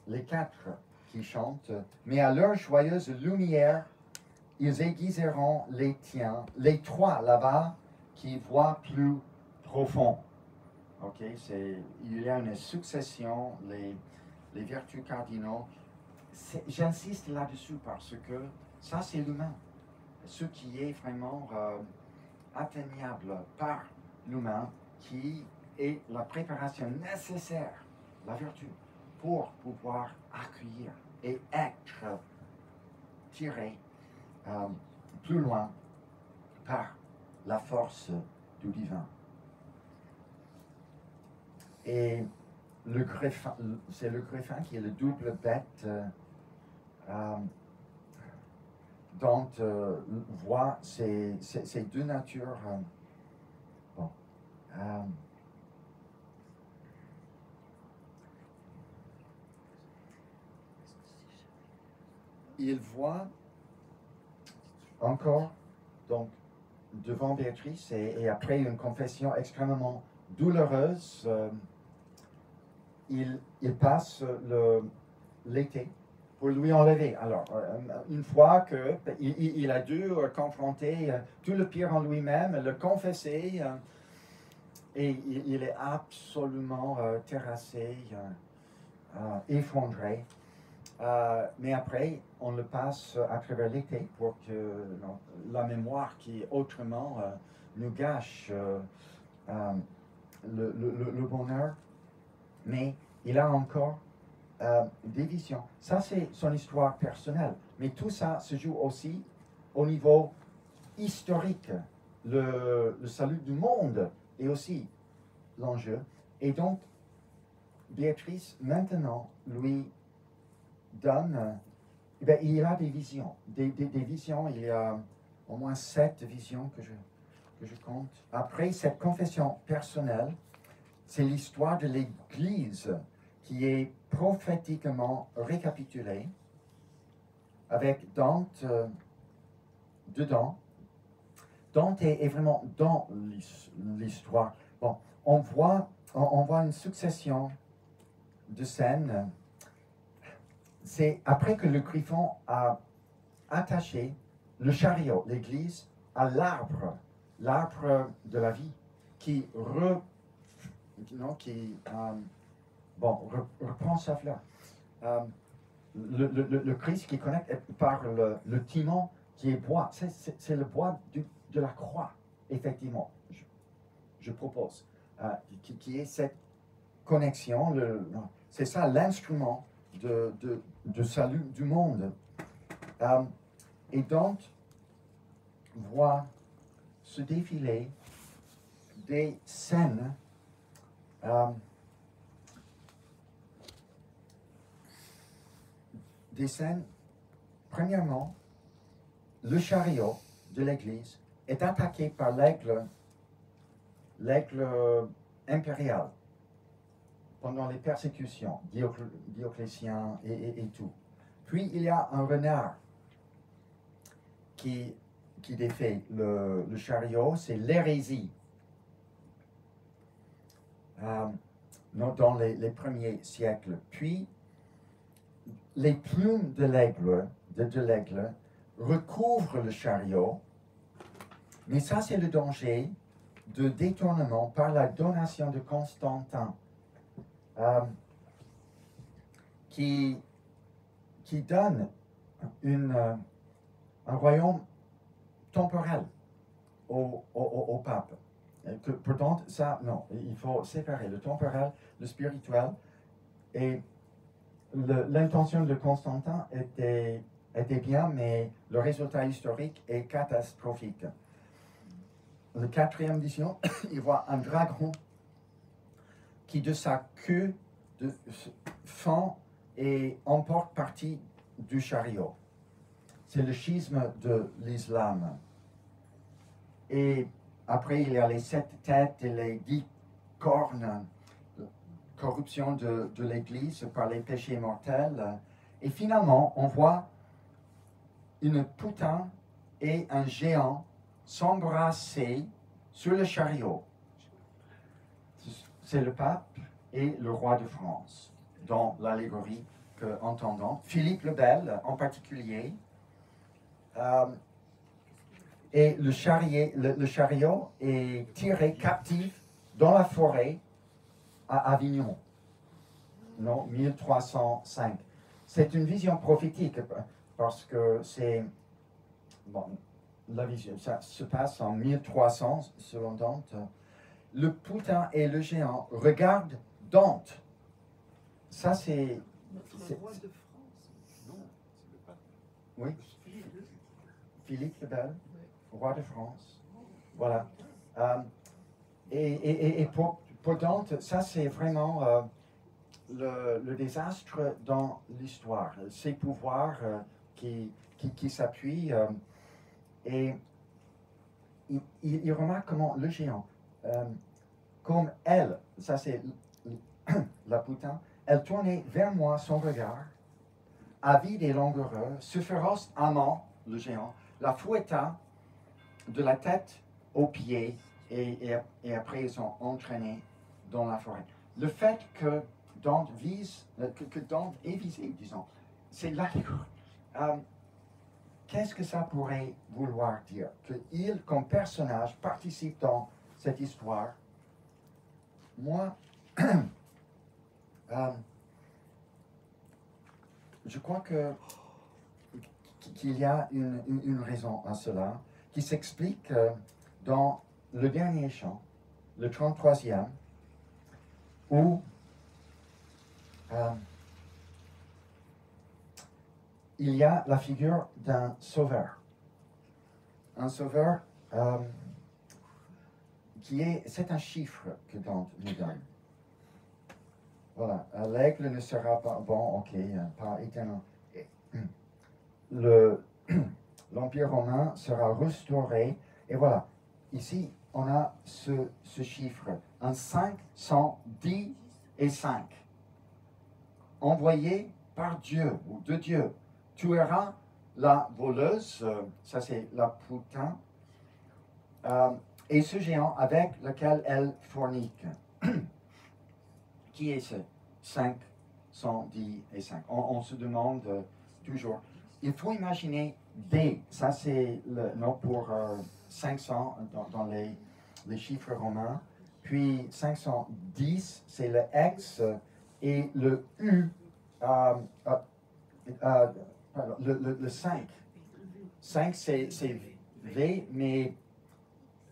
les quatre qui chantent. « Mais à leur joyeuse lumière, ils aiguiseront les tiens, les trois là-bas qui voient plus profond. » Ok, il y a une succession, les vertus cardinaux. J'insiste là-dessus parce que ça, c'est l'humain. Ce qui est vraiment atteignable par l'humain, qui est la préparation nécessaire, la vertu, pour pouvoir accueillir et être tiré plus loin par la force du divin. Et le greffin, c'est le greffin qui est le double bête. Dante voit ces deux natures. Il voit encore, donc, devant Béatrice, et après une confession extrêmement douloureuse, il passe l'été pour lui enlever. Alors, une fois qu'il a dû confronter tout le pire en lui-même, le confesser, et il est absolument terrassé, effondré. Mais après, on le passe à travers l'été pour que la mémoire qui autrement nous gâche le bonheur. Mais il a encore des visions. Ça, c'est son histoire personnelle. Mais tout ça se joue aussi au niveau historique. Le salut du monde est aussi l'enjeu. Et donc, Béatrice, maintenant, lui donne... il a des visions. Des visions, il y a au moins 7 visions que je compte. Après cette confession personnelle, c'est l'histoire de l'Église qui est prophétiquement récapitulée, avec Dante dedans. Dante est vraiment dans l'histoire. Bon, on voit une succession de scènes. C'est après que le griffon a attaché le chariot, l'Église, à l'arbre de la vie, qui reprend sa fleur. Le Christ qui connecte par le timon qui est bois. C'est le bois de la croix, effectivement, je propose, qui est cette connexion. C'est ça l'instrument de salut du monde. Et Dante voit se défiler des scènes premièrement, le chariot de l'Église est attaqué par l'aigle impérial pendant les persécutions, Dioclétien et tout. Puis il y a un renard qui défait le chariot, c'est l'hérésie. Dans les premiers siècles. Puis, les plumes de l'aigle recouvrent le chariot, mais ça c'est le danger de détournement par la donation de Constantin, qui donne un royaume temporel au pape. Pourtant, ça, non, il faut séparer le temporel, le spirituel, et l'intention de Constantin était bien, mais le résultat historique est catastrophique. Le 4e édition, il voit un dragon qui de sa queue fend et emporte partie du chariot. C'est le schisme de l'islam. Et après, il y a les 7 têtes et les 10 cornes, corruption de l'Église par les péchés mortels. Et finalement, on voit une poutin et un géant s'embrasser sur le chariot. C'est le pape et le roi de France, dans l'allégorie que entendons. Philippe le Bel en particulier. Et le chariot est tiré captif dans la forêt à Avignon, non, 1305. C'est une vision prophétique parce que c'est, bon, la vision, ça se passe en 1300 selon Dante. Le poutin et le géant regardent Dante. Ça c'est... Notre roi de France. Non, c'est le pape. Oui, Philippe le Bel, Oui. roi de France. Voilà. Et pour Dante, ça c'est vraiment le désastre dans l'histoire. Ces pouvoirs qui s'appuient. Et il remarque comment le géant, comme elle, ça c'est la poutin, elle tournait vers moi son regard, avide et langoureux, ce féroce amant, le géant, la fouetta de la tête aux pieds et après ils sont entraînés dans la forêt. Le fait que Dante que Dante est visé, disons, c'est l'allégorie. Qu'est-ce que ça pourrait vouloir dire? Qu'il, comme personnage, participe dans cette histoire. Moi, je crois qu'il y a une raison à cela, qui s'explique dans le dernier chant, le 33e, où il y a la figure d'un sauveur. Un sauveur c'est un chiffre que Dante nous donne. Voilà, l'aigle ne sera pas, bon, ok, pas éternel. L'Empire romain sera restauré, et voilà, ici, on a ce chiffre, un 510 et 5, envoyé par Dieu, ou de Dieu, tuera la voleuse, ça c'est la poutin, et ce géant avec lequel elle fornique. Qui est ce 510 et 5? On se demande toujours. Il faut imaginer D, ça c'est le nom pour 500 dans les chiffres romains, puis 510 c'est le X et le U, le 5. 5 c'est V, mais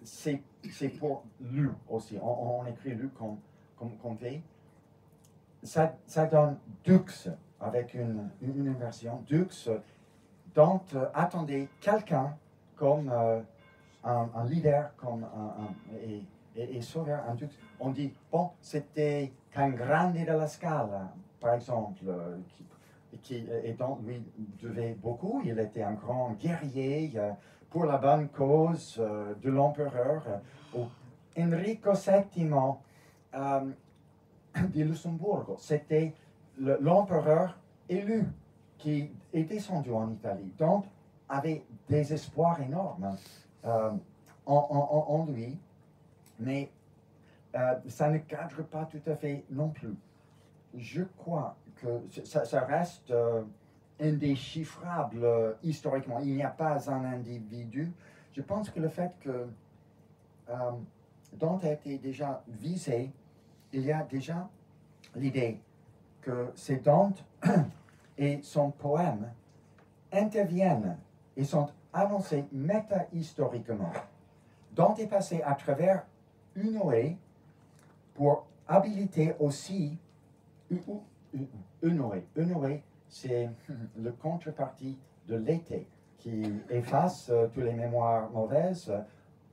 c'est pour Lu aussi. On écrit Lu comme V. Ça donne Dux avec une inversion. Dux, Dante attendait quelqu'un comme un leader comme et sauveur, un Dux. On dit, bon, c'était qu'un grande de la Scala, par exemple, et donc lui devait beaucoup. Il était un grand guerrier pour la bonne cause de l'empereur. Enrico VII de Luxembourg, c'était l'empereur élu qui est descendu en Italie. Donc, avait des espoirs énormes en lui, mais ça ne cadre pas tout à fait non plus. Je crois que ça reste indéchiffrable historiquement. Il n'y a pas un individu. Je pense que le fait que Dante a été déjà visé, il y a déjà l'idée que c'est Dante et son poème interviennent et sont annoncés métahistoriquement. Dante est passé à travers Unoé pour habiliter aussi Unoé. Unoé, c'est le contrepartie de l'été qui efface toutes les mémoires mauvaises.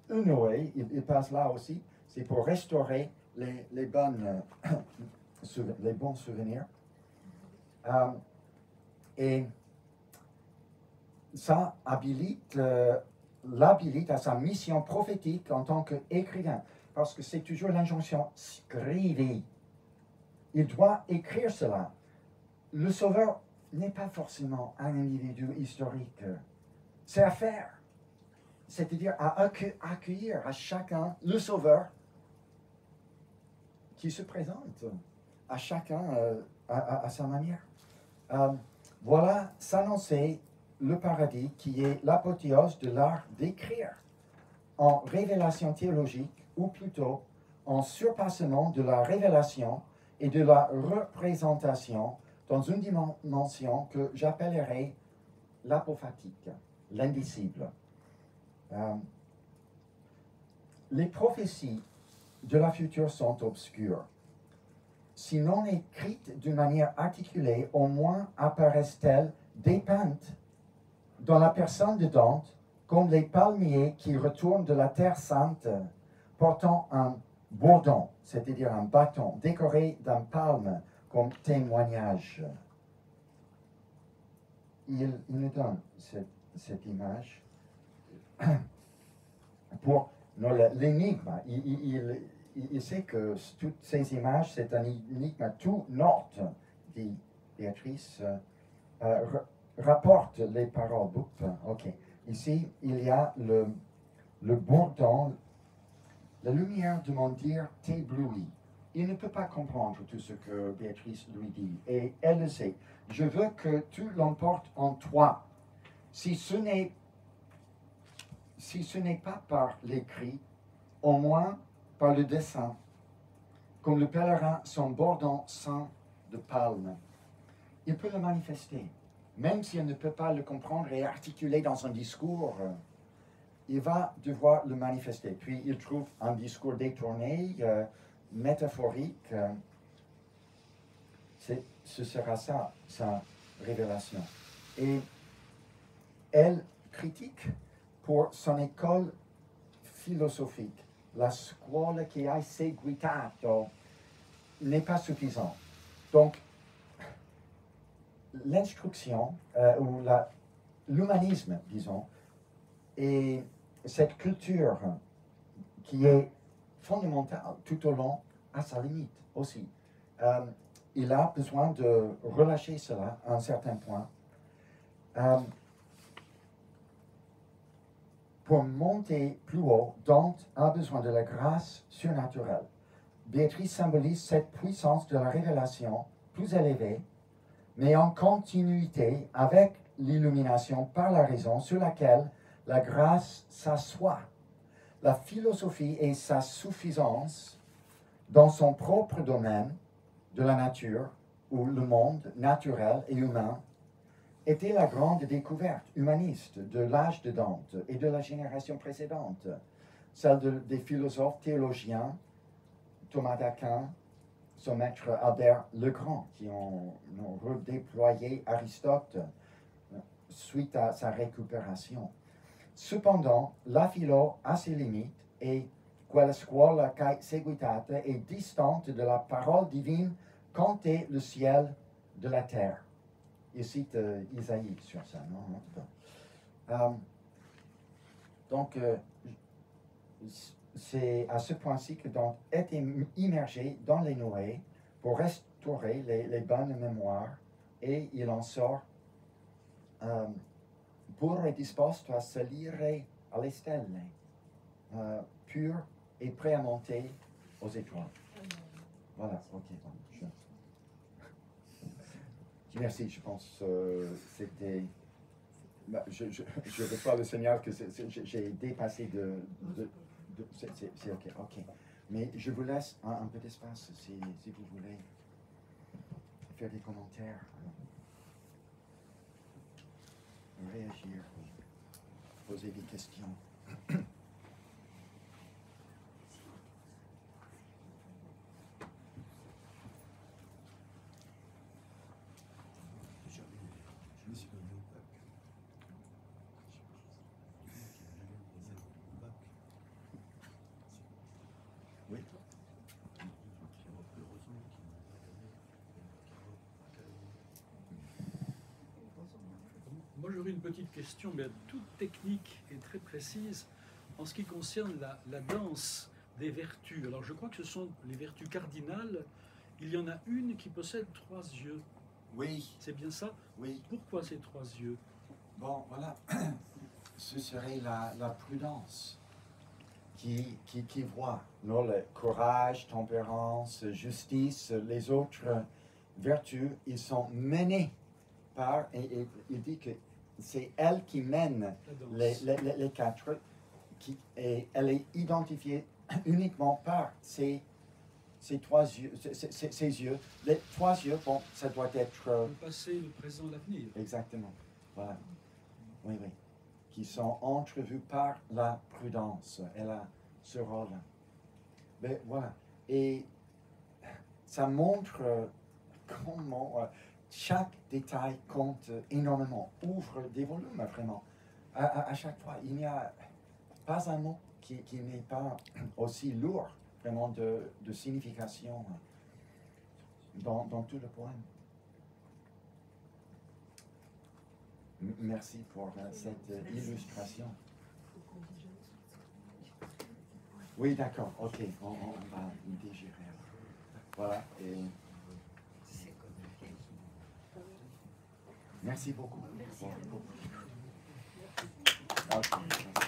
Unoé, il passe là aussi, c'est pour restaurer les bons souvenirs. Et ça l'habilite à sa mission prophétique en tant qu'écrivain, parce que c'est toujours l'injonction scrivi. Il doit écrire cela. Le Sauveur n'est pas forcément un individu historique. C'est à faire. C'est-à-dire à accueillir à chacun le Sauveur qui se présente, à chacun à sa manière. Voilà s'annoncer le paradis qui est l'apothéose de l'art d'écrire en révélation théologique, ou plutôt en surpassement de la révélation et de la représentation dans une dimension que j'appellerai l'apophatique, l'indicible. Les prophéties de la future sont obscures. Si non écrites d'une manière articulée, au moins apparaissent-elles dépeintes dans la personne de Dante, comme les palmiers qui retournent de la Terre Sainte, portant un bourdon, c'est-à-dire un bâton, décoré d'un palme comme témoignage. Il nous donne cette image pour l'énigme. Il sait que toutes ces images, c'est un énigme tout Norte, dit Béatrice. Rapporte les paroles. Ok. Ici, il y a le bourdon. La lumière de mon dire t'éblouit. Il ne peut pas comprendre tout ce que Béatrice lui dit. Et elle le sait. Je veux que tu l'emportes en toi. Si ce n'est pas par l'écrit, au moins par le dessin, comme le pèlerin son bourdon sans de palme. Il peut le manifester. Même s'il ne peut pas le comprendre et articuler dans son discours, il va devoir le manifester. Puis il trouve un discours détourné, métaphorique. Ce sera ça, sa révélation. Et elle critique pour son école philosophique. La scuola che hai seguitato n'est pas suffisant. Donc, l'instruction, ou l'humanisme, disons, et cette culture qui est fondamentale tout au long, à sa limite aussi. Il a besoin de relâcher cela à un certain point. Pour monter plus haut, Dante a besoin de la grâce surnaturelle. Béatrice symbolise cette puissance de la révélation plus élevée, mais en continuité avec l'illumination par la raison sur laquelle la grâce s'assoit. La philosophie et sa suffisance dans son propre domaine de la nature, ou le monde naturel et humain, était la grande découverte humaniste de l'âge de Dante et de la génération précédente, celle des philosophes théologiens, Thomas d'Aquin, son maître Albert le Grand, qui ont redéployé Aristote suite à sa récupération. Cependant, la philo a ses limites et quella scuola che seguitate est distante de la parole divine quand est le ciel de la terre. Il cite Isaïe sur ça, non? Donc, c'est à ce point-ci que Dante est immergé dans les Noé pour restaurer les bonnes mémoires et il en sort pur et disposto a salire alle stelle, pur et prêt à monter aux étoiles. Voilà, ok. Merci, je pense c'était... Je reçois le signal que j'ai dépassé c'est ok. Mais je vous laisse un peu d'espace si vous voulez faire des commentaires, réagir, poser des questions. Oui. Moi, j'aurais une petite question, mais toute technique et très précise, en ce qui concerne la danse des vertus. Alors, je crois que ce sont les vertus cardinales. Il y en a une qui possède 3 yeux. Oui, C'est bien ça? oui. Pourquoi ces 3 yeux? Bon, voilà. Ce serait la prudence qui voit. Non, le courage, tempérance, justice, les autres vertus, ils sont menés par, et il dit que c'est elle qui mène La danse. les quatre, et elle est identifiée uniquement par ses 3 yeux, ses yeux. Les 3 yeux, bon, ça doit être... Le passé, le présent, l'avenir. Exactement, voilà. Oui, oui. Qui sont entrevus par la prudence. Elle a ce rôle-là. Mais voilà. Et ça montre comment chaque détail compte énormément, ouvre des volumes vraiment. À chaque fois, il n'y a pas un mot qui n'est pas aussi lourd vraiment de signification dans tout le poème. Merci pour cette illustration. Oui, d'accord, ok, on va digérer. Voilà, et merci beaucoup. Merci. Ok, merci.